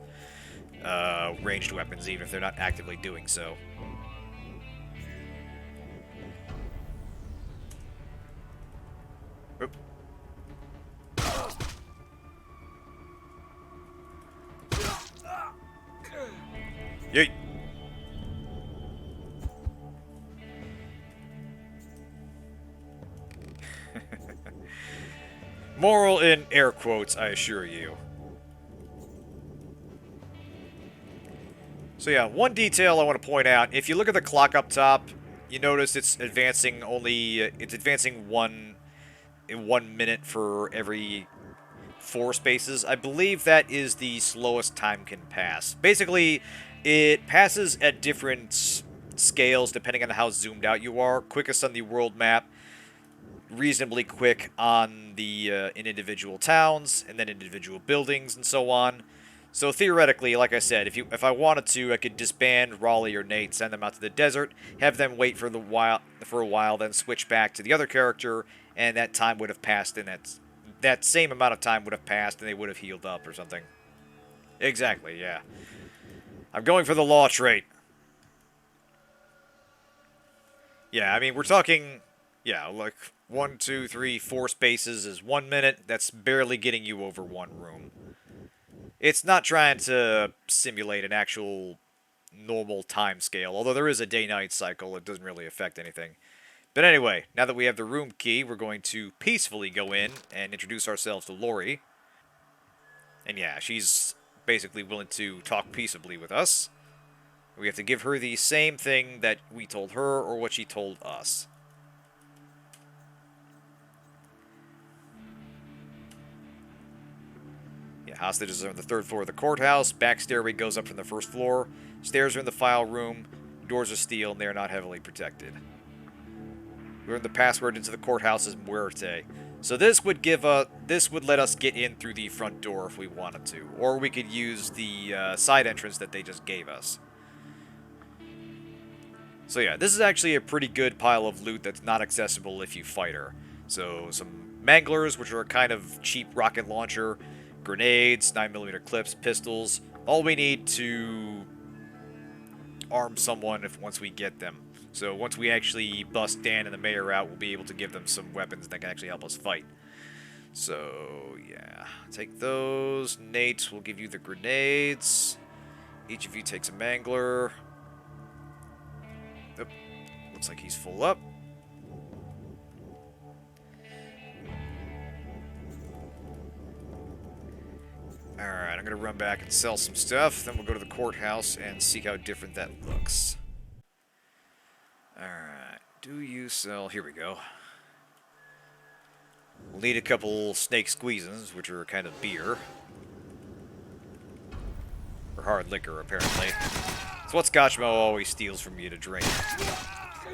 ranged weapons, even if they're not actively doing so. Oop. Yeet. Moral in air quotes, I assure you. So yeah, one detail I want to point out, if you look at the clock up top, you notice it's advancing one 1 minute for every 4 spaces. I believe that is the slowest time can pass. Basically, it passes at different scales depending on how zoomed out you are. Quickest on the world map, reasonably quick on the in individual towns, and then individual buildings, and so on. So theoretically, like I said, if I wanted to, I could disband Raleigh or Nate, send them out to the desert, have them wait for a while, then switch back to the other character, and that time would have passed, and that same amount of time would have passed, and they would have healed up or something. Exactly, yeah. I'm going for the law trait. Yeah, I mean, we're talking, yeah, like 1, 2, 3, 4 spaces is 1 minute. That's barely getting you over one room. It's not trying to simulate an actual normal time scale, although there is a day-night cycle. It doesn't really affect anything. But anyway, now that we have the room key, we're going to peacefully go in and introduce ourselves to Lori. And yeah, she's basically willing to talk peaceably with us. We have to give her the same thing that we told her or what she told us. Yeah, hostages are on the 3rd floor of the courthouse. Back stairway goes up from the 1st floor. Stairs are in the file room. Doors are steel and they are not heavily protected. We learned the password into the courthouse is Muerte. So this would let us get in through the front door if we wanted to, or we could use the side entrance that they just gave us. So yeah, this is actually a pretty good pile of loot that's not accessible if you fight her. So some manglers, which are a kind of cheap rocket launcher, grenades, 9mm clips, pistols. All we need to arm someone once we get them. So once we actually bust Dan and the mayor out, we'll be able to give them some weapons that can actually help us fight. So yeah, take those. Nate will give you the grenades. Each of you takes a mangler. Yep. Looks like he's full up. Alright, I'm gonna run back and sell some stuff. Then we'll go to the courthouse and see how different that looks. Alright, do you sell... Here we go. We'll need a couple snake squeezins, which are kind of beer. Or hard liquor, apparently. It's what Scotchmo always steals from you to drink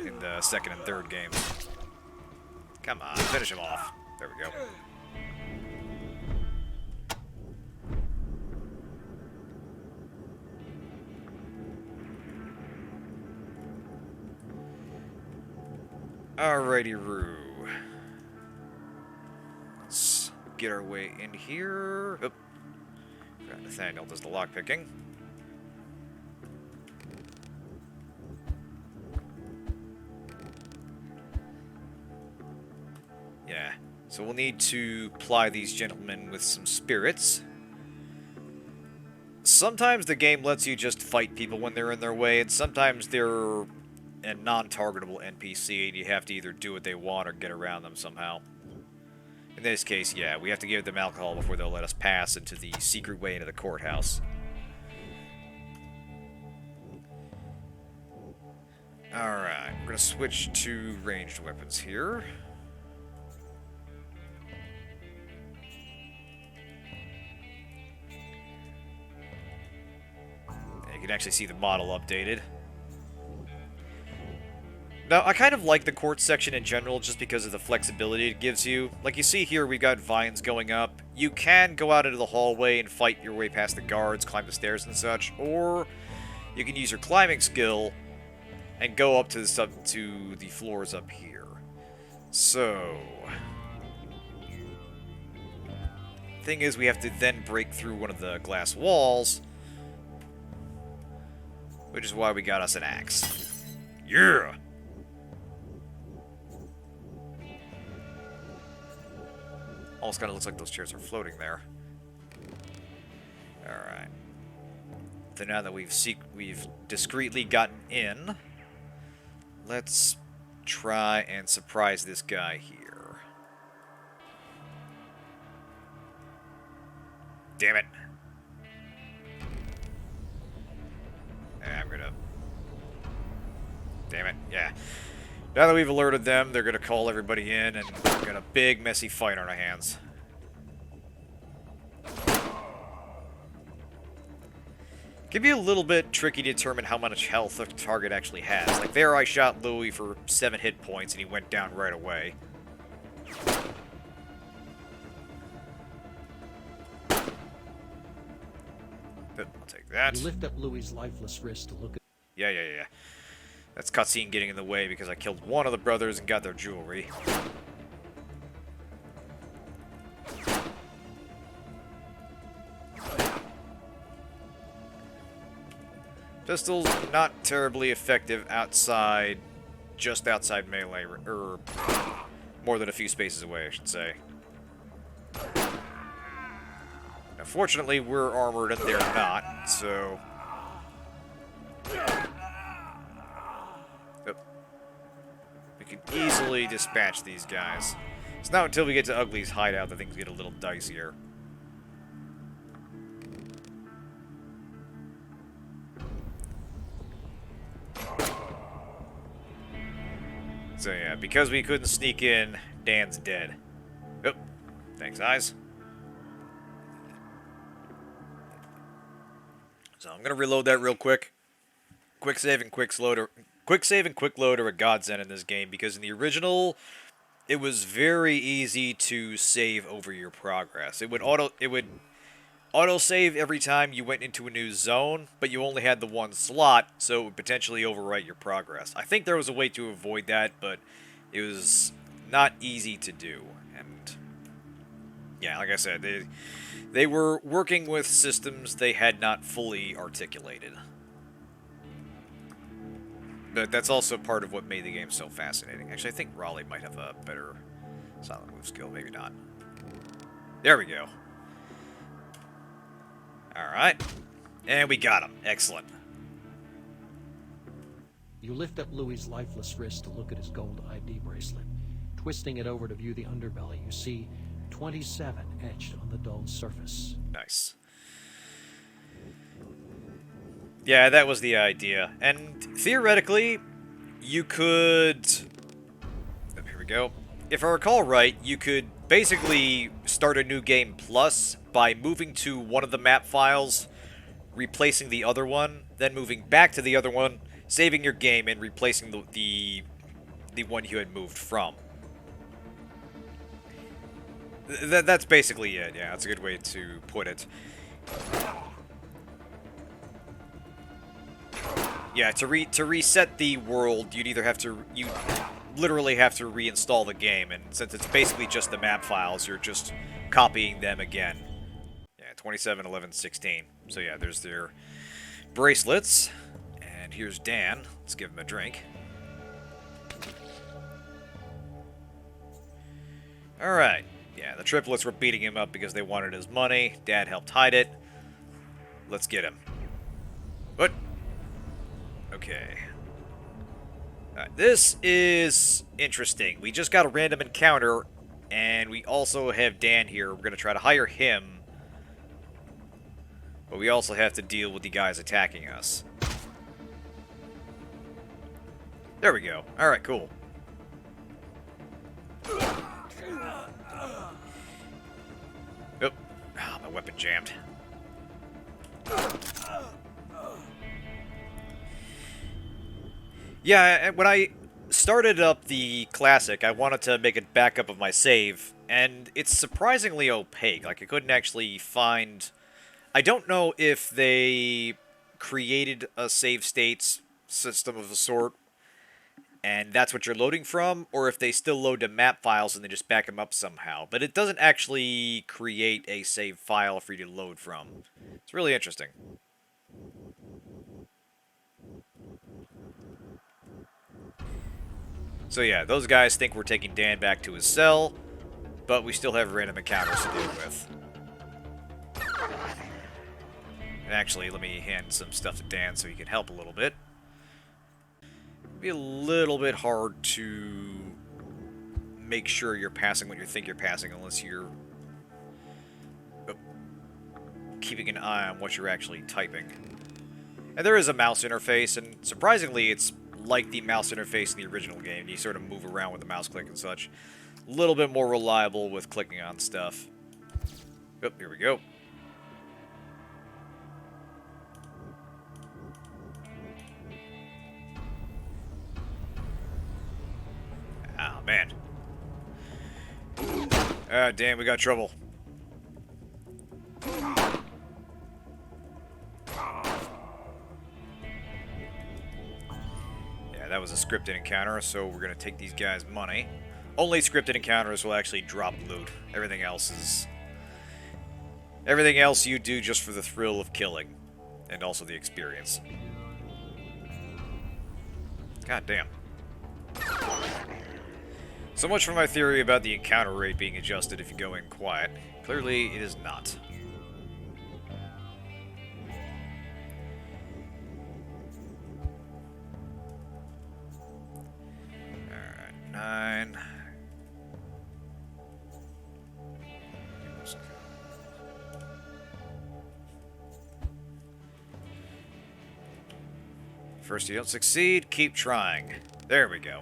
in the second and third games. Come on, finish him off. There we go. Alrighty-roo. Let's get our way in here. Oop. Nathaniel does the lockpicking. Yeah. So we'll need to ply these gentlemen with some spirits. Sometimes the game lets you just fight people when they're in their way, and sometimes they're a non-targetable NPC, and you have to either do what they want or get around them somehow. In this case, yeah, we have to give them alcohol before they'll let us pass into the secret way into the courthouse. Alright, we're gonna switch to ranged weapons here. You can actually see the model updated. Now, I kind of like the court section in general just because of the flexibility it gives you. Like you see here, we got vines going up. You can go out into the hallway and fight your way past the guards, climb the stairs and such, or you can use your climbing skill and go up to the floors up here. So, thing is, we have to then break through one of the glass walls, which is why we got us an axe. Yeah! Almost kind of looks like those chairs are floating there. Alright. So now that we've discreetly gotten in, let's try and surprise this guy here. Damn it. I'm gonna... Damn it, yeah. Now that we've alerted them, they're gonna call everybody in, and we've got a big, messy fight on our hands. It can be a little bit tricky to determine how much health a target actually has. Like there, I shot Louis for 7 hit points, and he went down right away. But I'll take that. You lift up Louis's lifeless wrist to look at... Yeah. That's cutscene getting in the way because I killed one of the brothers and got their jewelry. Pistol's not terribly effective outside, just outside melee, or more than a few spaces away, I should say. Now, fortunately, we're armored and they're not, so... We can easily dispatch these guys. It's not until we get to Ugly's hideout that things get a little dicier. So yeah, because we couldn't sneak in, Dan's dead. Oh, thanks, eyes. So I'm gonna reload that real quick. Quick save and quick load are a godsend in this game because in the original, it was very easy to save over your progress. It would auto save every time you went into a new zone, but you only had the one slot, so it would potentially overwrite your progress. I think there was a way to avoid that, but it was not easy to do. And yeah, like I said, they were working with systems they had not fully articulated. But that's also part of what made the game so fascinating. Actually, I think Raleigh might have a better silent move skill. Maybe not. There we go. Alright. And we got him. Excellent. You lift up Louis's lifeless wrist to look at his gold ID bracelet. Twisting it over to view the underbelly, you see 27 etched on the dull surface. Nice. Yeah, that was the idea. And theoretically, you could... Oh, here we go. If I recall right, you could basically start a new game plus by moving to one of the map files, replacing the other one, then moving back to the other one, saving your game, and replacing the one you had moved from. That's basically it. Yeah, that's a good way to put it. Yeah, to reset the world, you literally have to reinstall the game, and since it's basically just the map files, you're just copying them again. Yeah, 27, 11, 16. So yeah, there's their bracelets, and here's Dan. Let's give him a drink. Alright. Yeah, the triplets were beating him up because they wanted his money. Dad helped hide it. Let's get him. What? Okay. Alright, this is interesting. We just got a random encounter, and we also have Dan here. We're going to try to hire him. But we also have to deal with the guys attacking us. There we go. Alright, cool. Oh, my weapon jammed. Yeah, when I started up the Classic, I wanted to make a backup of my save, and it's surprisingly opaque. Like, I couldn't actually find... I don't know if they created a save states system of a sort, and that's what you're loading from, or if they still load the map files and they just back them up somehow. But it doesn't actually create a save file for you to load from. It's really interesting. So yeah, those guys think we're taking Dan back to his cell, but we still have random encounters to deal with. And actually, let me hand some stuff to Dan so he can help a little bit. It'd be a little bit hard to make sure you're passing what you think you're passing unless you're keeping an eye on what you're actually typing. And there is a mouse interface, and surprisingly, it's like the mouse interface in the original game. You sort of move around with the mouse click and such. A little bit more reliable with clicking on stuff. Oh, here we go. Oh, man. Ah, damn, we got trouble. Yeah, that was a scripted encounter, so we're gonna take these guys' money. Only scripted encounters will actually drop loot. Everything else you do just for the thrill of killing. And also the experience. God damn. So much for my theory about the encounter rate being adjusted if you go in quiet. Clearly, it is not. Alright, 9. First you don't succeed, keep trying. There we go.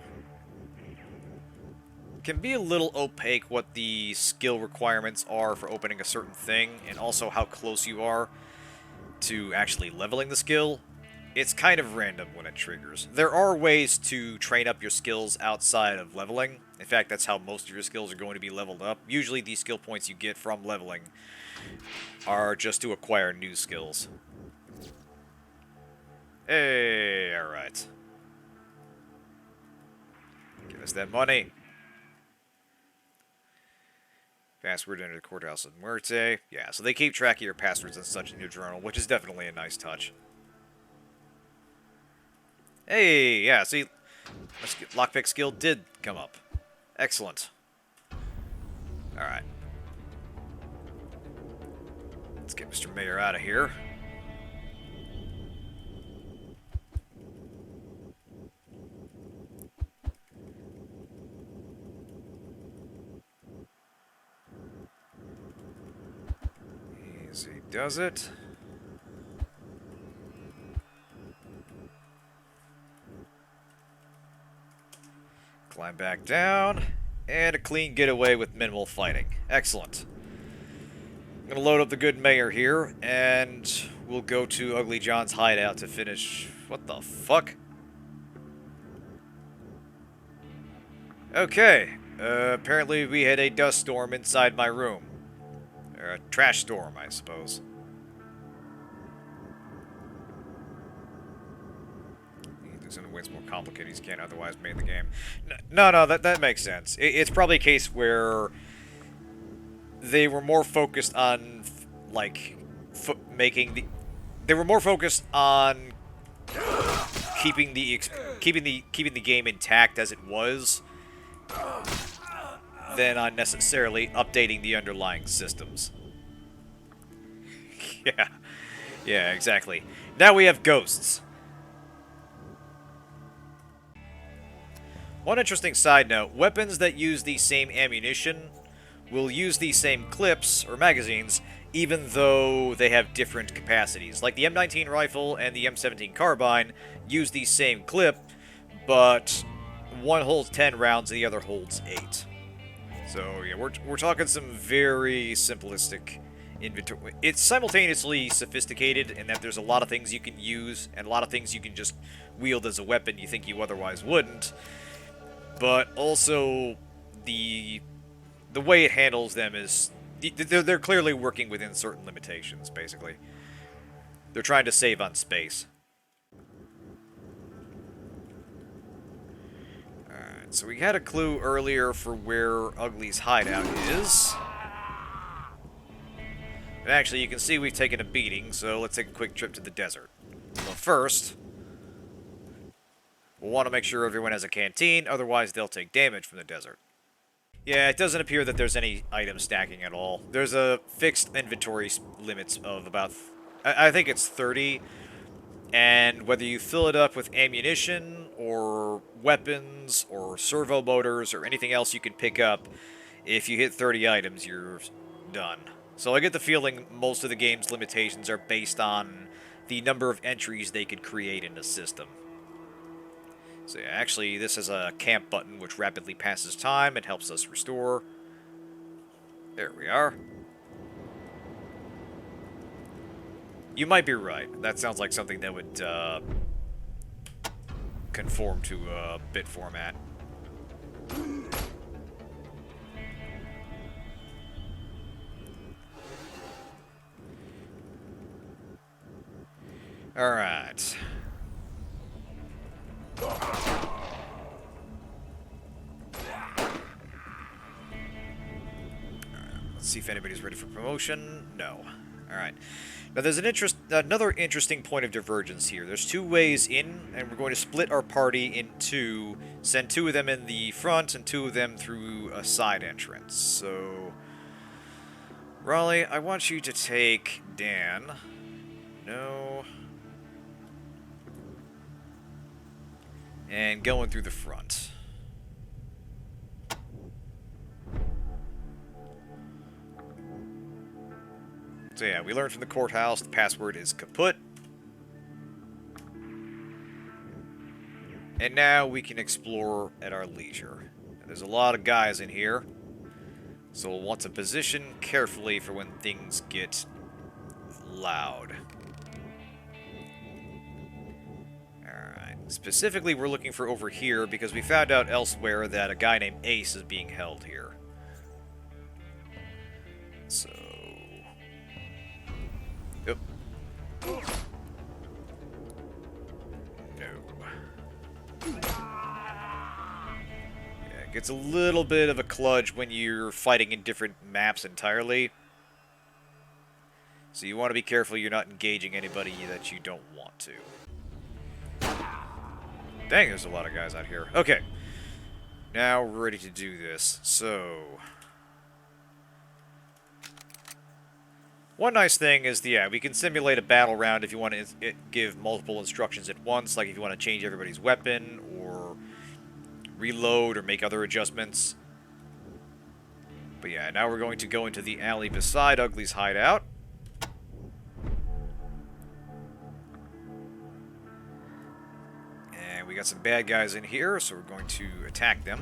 It can be a little opaque what the skill requirements are for opening a certain thing, and also how close you are to actually leveling the skill. it's kind of random when it triggers. There are ways to train up your skills outside of leveling. In fact, that's how most of your skills are going to be leveled up. Usually these skill points you get from leveling are just to acquire new skills. Hey, alright. Give us that money. Password into the courthouse of Muerte. Yeah, so they keep track of your passwords and such in your journal, which is definitely a nice touch. Hey, yeah, see, lockpick skill did come up. Excellent. Alright. Let's get Mr. Mayor out of here. Easy does it. Climb back down. And a clean getaway with minimal fighting. Excellent. I'm gonna load up the good mayor here, and we'll go to Ugly John's hideout to finish... What the fuck? Okay. Apparently we had a dust storm inside my room. Or a trash storm, I suppose. Something way more complicated you can't otherwise make the game. No, that makes sense. It's probably a case where they were more focused on, like, they were more focused on keeping the game intact as it was, than on necessarily updating the underlying systems. Yeah, exactly. Now we have ghosts. One interesting side note, weapons that use the same ammunition will use the same clips, or magazines, even though they have different capacities. Like the M19 rifle and the M17 carbine use the same clip, but one holds 10 rounds and the other holds 8. So yeah, we're talking some very simplistic inventory. It's simultaneously sophisticated in that there's a lot of things you can use, and a lot of things you can just wield as a weapon you think you otherwise wouldn't. But also, the way it handles them is... They're clearly working within certain limitations, basically. They're trying to save on space. Alright, so we had a clue earlier for where Ugly's hideout is. And actually, you can see we've taken a beating, so let's take a quick trip to the desert. But first... we'll want to make sure everyone has a canteen, otherwise they'll take damage from the desert. Yeah, it doesn't appear that there's any item stacking at all. There's a fixed inventory limits of about... I think it's 30. And whether you fill it up with ammunition, or weapons, or servo motors, or anything else you can pick up, if you hit 30 items, you're done. So I get the feeling most of the game's limitations are based on the number of entries they could create in the system. So yeah, actually, this is a camp button which rapidly passes time and helps us restore. There we are. You might be right. That sounds like something that would conform to a bit format. Alright. Let's see if anybody's ready for promotion. No. Alright. Now there's another interesting point of divergence here. There's two ways in, and we're going to split our party in two. Send 2 of them in the front, and 2 of them through a side entrance. So... Raleigh, I want you to take Dan. No... and going through the front. So yeah, we learned from the courthouse the password is kaput. And now we can explore at our leisure. There's a lot of guys in here, so we'll want to position carefully for when things get loud. Specifically, we're looking for over here because we found out elsewhere that a guy named Ace is being held here. So... Yep. No. Yeah, it gets a little bit of a kludge when you're fighting in different maps entirely. So you want to be careful you're not engaging anybody that you don't want to. Dang, there's a lot of guys out here. Okay. Now we're ready to do this. So... One nice thing is, yeah, we can simulate a battle round if you want to give multiple instructions at once, like if you want to change everybody's weapon, or reload, or make other adjustments. But yeah, now we're going to go into the alley beside Ugly's hideout. And we got some bad guys in here, so we're going to attack them.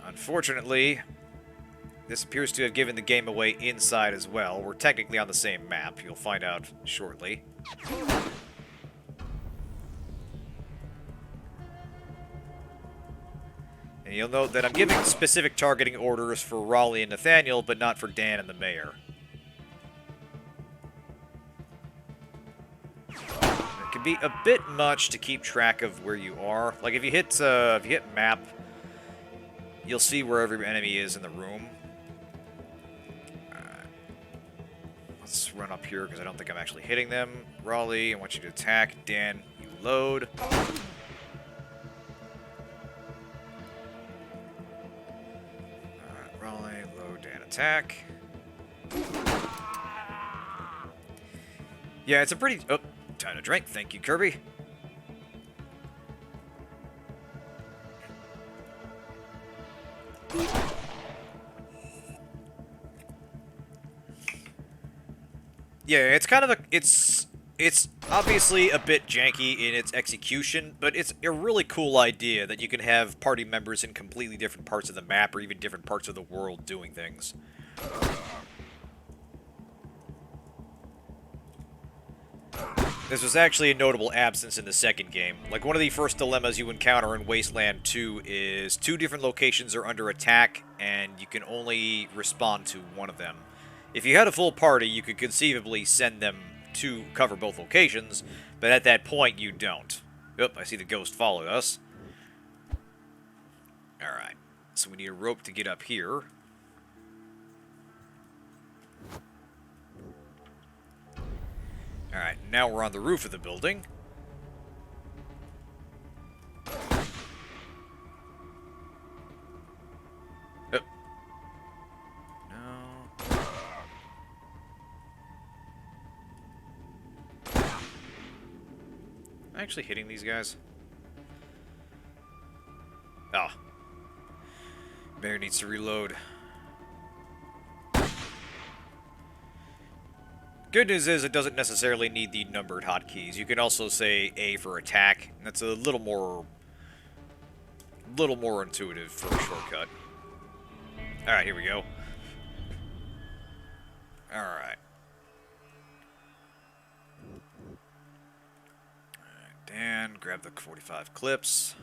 Unfortunately, this appears to have given the game away inside as well. We're technically on the same map. You'll find out shortly. And you'll note that I'm giving specific targeting orders for Raleigh and Nathaniel, but not for Dan and the mayor. It can be a bit much to keep track of where you are. Like if you hit map, you'll see where every enemy is in the room. Let's run up here because I don't think I'm actually hitting them. Raleigh, I want you to attack. Dan, you load. Raleigh, load, Dan, attack. Yeah, it's a pretty... Oh, time to drink. Thank you, Kirby. Yeah, it's kind of a... It's obviously a bit janky in its execution, but it's a really cool idea that you can have party members in completely different parts of the map or even different parts of the world doing things. This was actually a notable absence in the second game. Like, one of the first dilemmas you encounter in Wasteland 2 is 2 different locations are under attack, and you can only respond to one of them. If you had a full party, you could conceivably send them to cover both locations, but at that point, you don't. Oop, I see the ghost followed us. Alright, so we need a rope to get up here. Alright, now we're on the roof of the building. Oh. No. Am I actually hitting these guys? Oh. Mayor needs to reload. Good news is it doesn't necessarily need the numbered hotkeys. You can also say A for attack, and that's a little more intuitive for a shortcut. Alright, here we go. Alright. Dan, grab the 45 clips.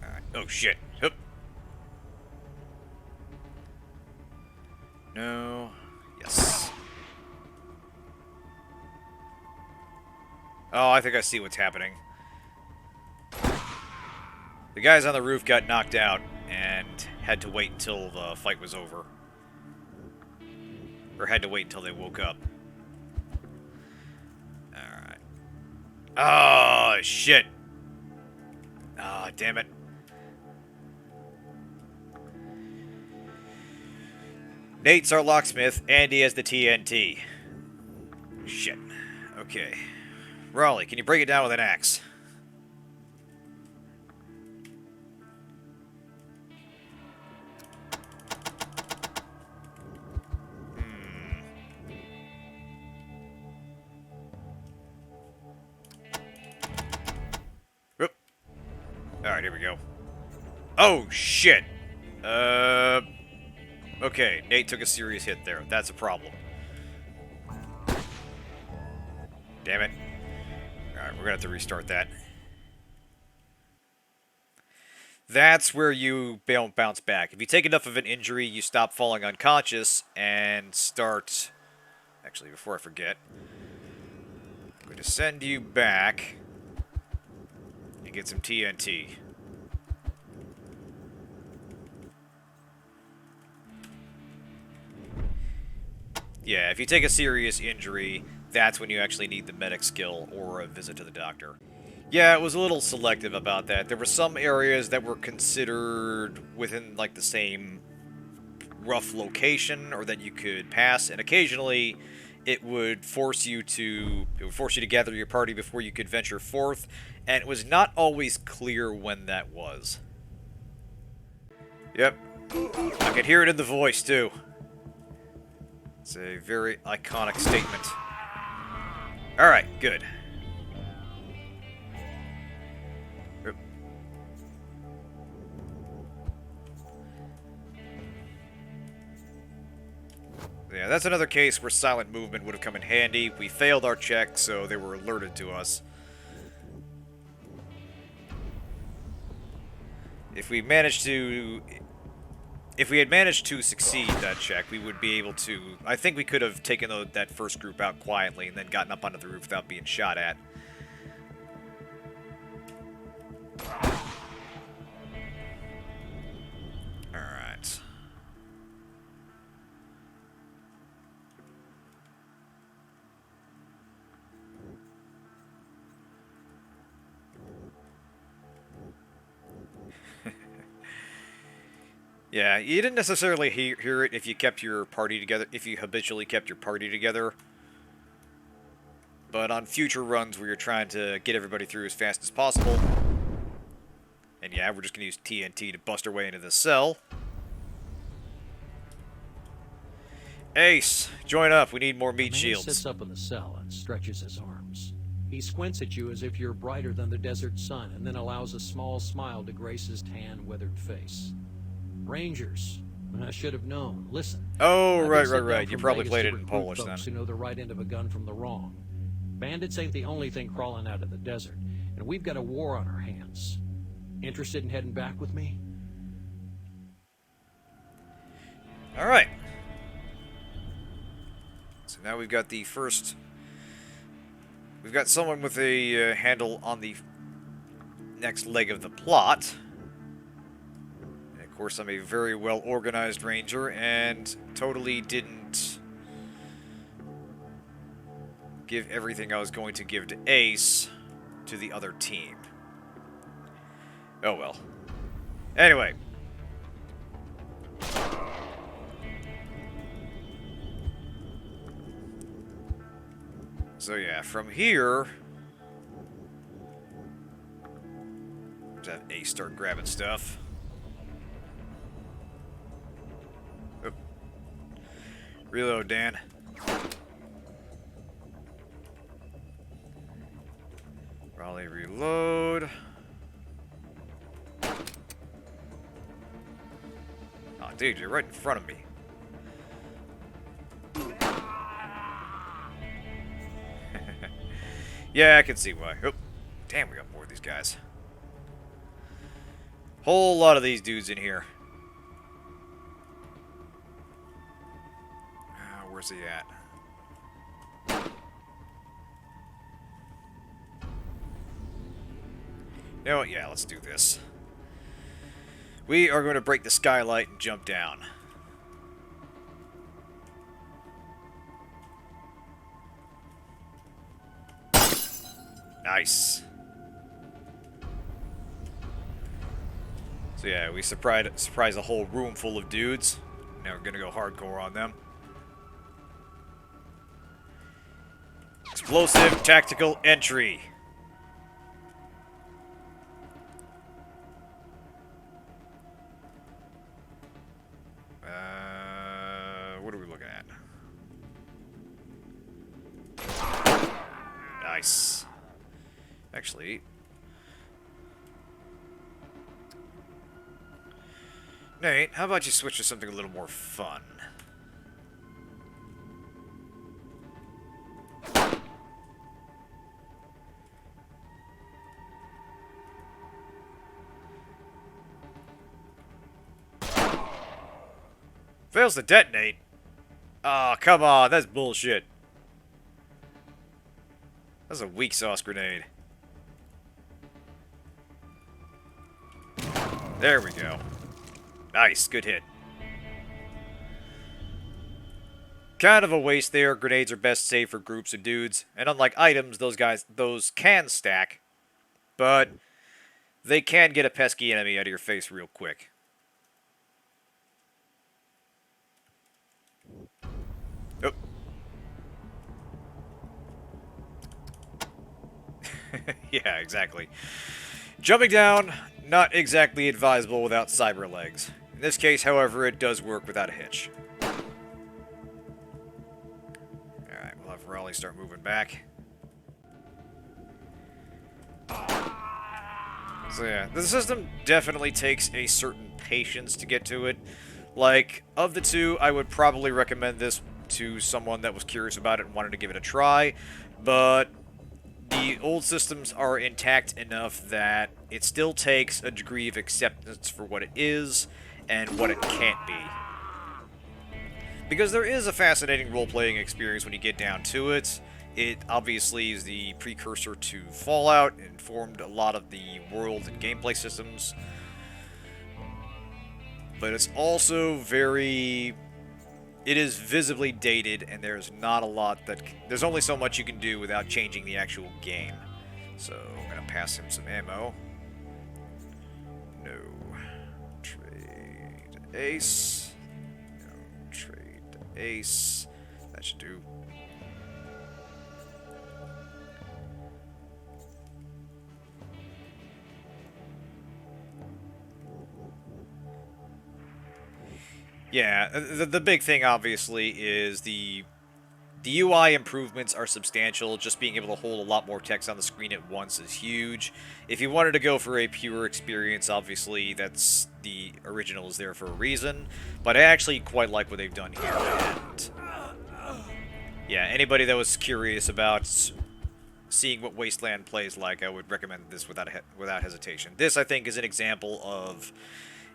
Alright. Oh shit. Hup. No. Yes. Oh, I think I see what's happening. The guys on the roof got knocked out and had to wait until the fight was over. Or had to wait until they woke up. Alright. Oh, shit. Ah, damn it. Nate's our locksmith, Andy has the TNT. Shit. Okay. Raleigh, can you break it down with an axe? Alright, here we go. Oh, shit! Okay, Nate took a serious hit there. That's a problem. Damn it. Alright, we're gonna have to restart that. That's where you don't bounce back. If you take enough of an injury, you stop falling unconscious and start... Actually, before I forget, I'm going to send you back and get some TNT. Yeah, if you take a serious injury, that's when you actually need the medic skill or a visit to the doctor. Yeah, it was a little selective about that. There were some areas that were considered within, like, the same rough location or that you could pass, and occasionally it would force you to gather your party before you could venture forth, and it was not always clear when that was. Yep. I could hear it in the voice, too. It's a very iconic statement. Alright, good. Oop. Yeah, that's another case where silent movement would have come in handy. We failed our check, so they were alerted to us. If we had managed to succeed that check, we would be able to... I think we could have taken that first group out quietly and then gotten up onto the roof without being shot at. Alright. Yeah, you didn't necessarily hear it if you kept your party together, if you habitually kept your party together. But on future runs where you're trying to get everybody through as fast as possible, and yeah, we're just going to use TNT to bust our way into this cell. Ace, join up. We need more meat shields. The man sits up in the cell and stretches his arms. He squints at you as if you're brighter than the desert sun, and then allows a small smile to grace his tan, weathered face. Rangers, I should have known. Listen. Oh, right. You probably played it in Polish then. Who know the right end of a gun from the wrong. Bandits ain't the only thing crawling out of the desert, and we've got a war on our hands. Interested in heading back with me? All right. So now we've got the first... We've got someone with a handle on the next leg of the plot. And of course, I'm a very well-organized ranger and totally didn't give everything I was going to give to Ace to the other team. Oh well. Anyway. So yeah, from here... Let's have Ace start grabbing stuff. Oop. Reload, Dan. Raleigh, reload. Oh, dude, you're right in front of me. Yeah, I can see why. Oh, damn, we got more of these guys. Whole lot of these dudes in here. Where's he at? You know what? Yeah, let's do this. We are going to break the skylight and jump down. Nice. So yeah, we surprise a whole room full of dudes. Now we're gonna go hardcore on them. Explosive tactical entry. What are we looking at? Nice. Actually, Nate, how about you switch to something a little more fun? Fails to detonate? Aw, oh, come on, that's bullshit. That's a weak sauce grenade. There we go. Nice, good hit. Kind of a waste there. Grenades are best saved for groups of dudes. And unlike items, those can stack. But they can get a pesky enemy out of your face real quick. Oh. Yeah, exactly. Jumping down, not exactly advisable without cyber legs. In this case, however, it does work without a hitch. Alright, we'll have Raleigh start moving back. So yeah, the system definitely takes a certain patience to get to it. Like, of the two, I would probably recommend this to someone that was curious about it and wanted to give it a try, but the old systems are intact enough that it still takes a degree of acceptance for what it is and what it can't be. Because there is a fascinating role-playing experience when you get down to it. It obviously is the precursor to Fallout and informed a lot of the world and gameplay systems. But it's also very... It is visibly dated, and there's not a lot that... There's only so much you can do without changing the actual game. So, I'm going to pass him some ammo. No. Trade ace. No. Trade ace. That should do. Yeah, the big thing, obviously, is the UI improvements are substantial. Just being able to hold a lot more text on the screen at once is huge. If you wanted to go for a pure experience, obviously, that's the original is there for a reason. But I actually quite like what they've done here. And yeah, anybody that was curious about seeing what Wasteland plays like, I would recommend this without hesitation. This, I think, is an example of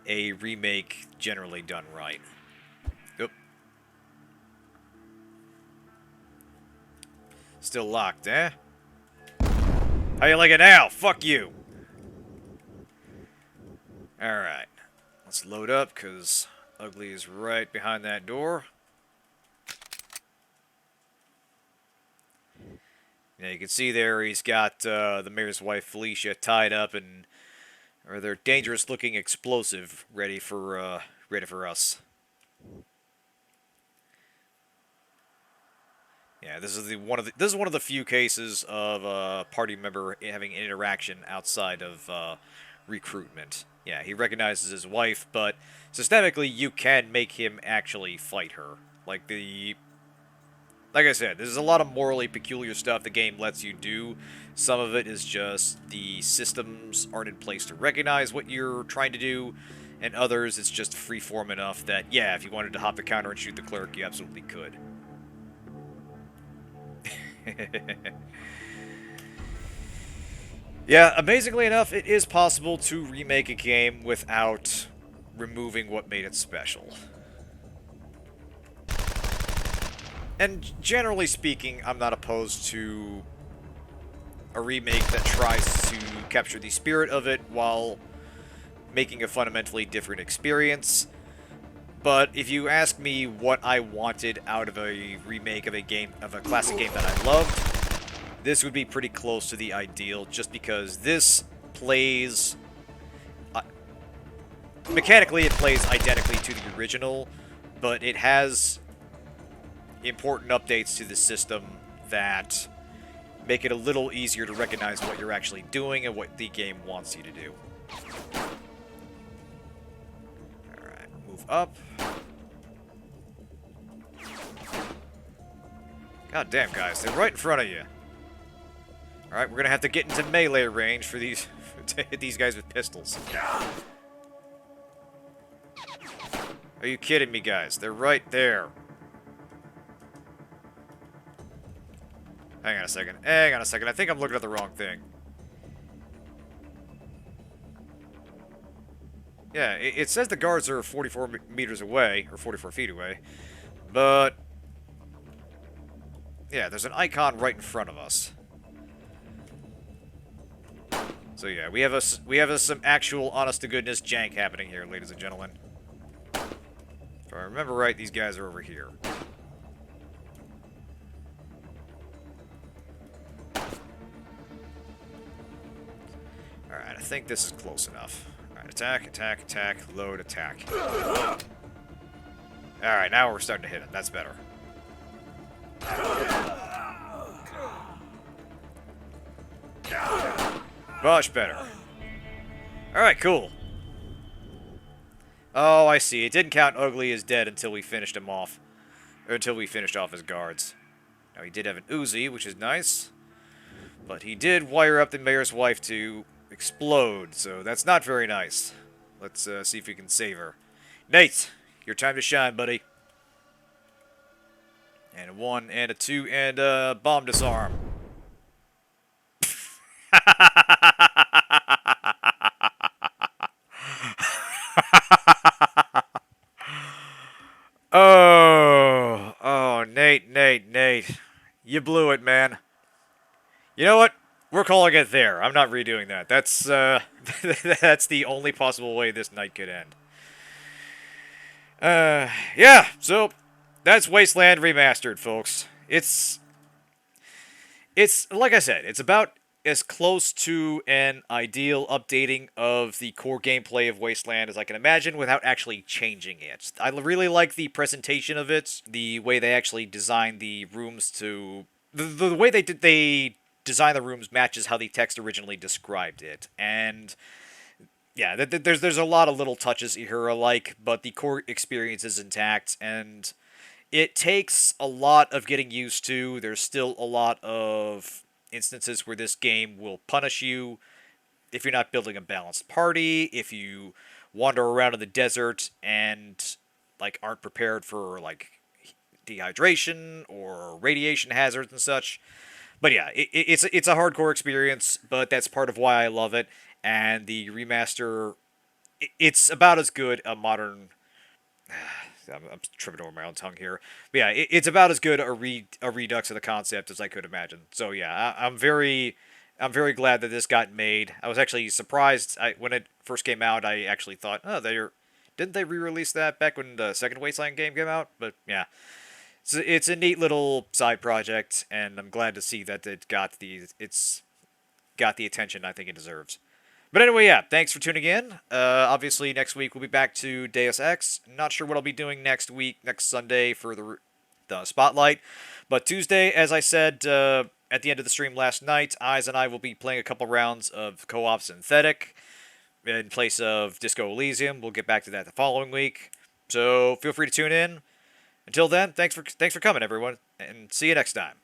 a remake generally done right. Oop. Still locked, eh? How you like it now? Fuck you! Alright. Let's load up, because Ugly is right behind that door. Yeah, you can see there he's got the mayor's wife, Felicia, tied up and... Or their dangerous-looking explosive ready for us. Yeah, this is one of the few cases of a party member having an interaction outside of recruitment. Yeah, he recognizes his wife, but systemically you can make him actually fight her. Like I said, there's a lot of morally peculiar stuff the game lets you do. Some of it is just the systems aren't in place to recognize what you're trying to do, and others it's just freeform enough that, yeah, if you wanted to hop the counter and shoot the clerk, you absolutely could. Yeah, amazingly enough, it is possible to remake a game without removing what made it special. And generally speaking, I'm not opposed to a remake that tries to capture the spirit of it while making a fundamentally different experience. But if you ask me what I wanted out of a remake of a classic game that I loved, this would be pretty close to the ideal, just because this plays... mechanically, it plays identically to the original, but it has important updates to the system that make it a little easier to recognize what you're actually doing and what the game wants you to do. Alright, move up. God damn, guys, they're right in front of you. Alright, we're gonna have to get into melee range for these to hit these guys with pistols. Are you kidding me, guys? They're right there. Hang on a second. Hang on a second. I think I'm looking at the wrong thing. Yeah, it says the guards are 44 meters away, or 44 feet away. But yeah, there's an icon right in front of us. So yeah, we have some actual honest-to-goodness jank happening here, ladies and gentlemen. If I remember right, these guys are over here. Alright, I think this is close enough. Alright, attack, attack, attack, load, attack. Alright, now we're starting to hit it. That's better. Much better. Alright, cool. Oh, I see. It didn't count Ugly as dead until we finished him off. Or until we finished off his guards. Now, he did have an Uzi, which is nice. But he did wire up the mayor's wife to explode, so that's not very nice. Let's see if we can save her. Nate, your time to shine, buddy. And a 1, and a 2, and a bomb disarm. Oh, Nate. You blew it, man. You know what? We're calling it there. I'm not redoing that. That's, that's the only possible way this night could end. Yeah, so, that's Wasteland Remastered, folks. It's, like I said, it's about as close to an ideal updating of the core gameplay of Wasteland as I can imagine without actually changing it. I really like the presentation of it, the way they actually designed the rooms to... The way they design the rooms matches how the text originally described it, and... yeah, there's a lot of little touches here I like, but the core experience is intact, and it takes a lot of getting used to. There's still a lot of instances where this game will punish you if you're not building a balanced party, if you wander around in the desert and like aren't prepared for like dehydration or radiation hazards and such. But yeah, it's a hardcore experience, but that's part of why I love it. And the remaster, it's about as good a modern... I'm tripping over my own tongue here. But yeah, it's about as good a redux of the concept as I could imagine. So yeah, I'm very glad that this got made. I was actually surprised when it first came out. I actually thought, oh, didn't they re-release that back when the second Wasteland game came out? But yeah, it's a neat little side project, and I'm glad to see that it's got the attention I think it deserves. But anyway, yeah, thanks for tuning in. Obviously, next week we'll be back to Deus Ex. Not sure what I'll be doing next Sunday for the Spotlight. But Tuesday, as I said at the end of the stream last night, Eyes and I will be playing a couple rounds of co-op Synthetic in place of Disco Elysium. We'll get back to that the following week. So feel free to tune in. Until then, thanks for coming, everyone, and see you next time.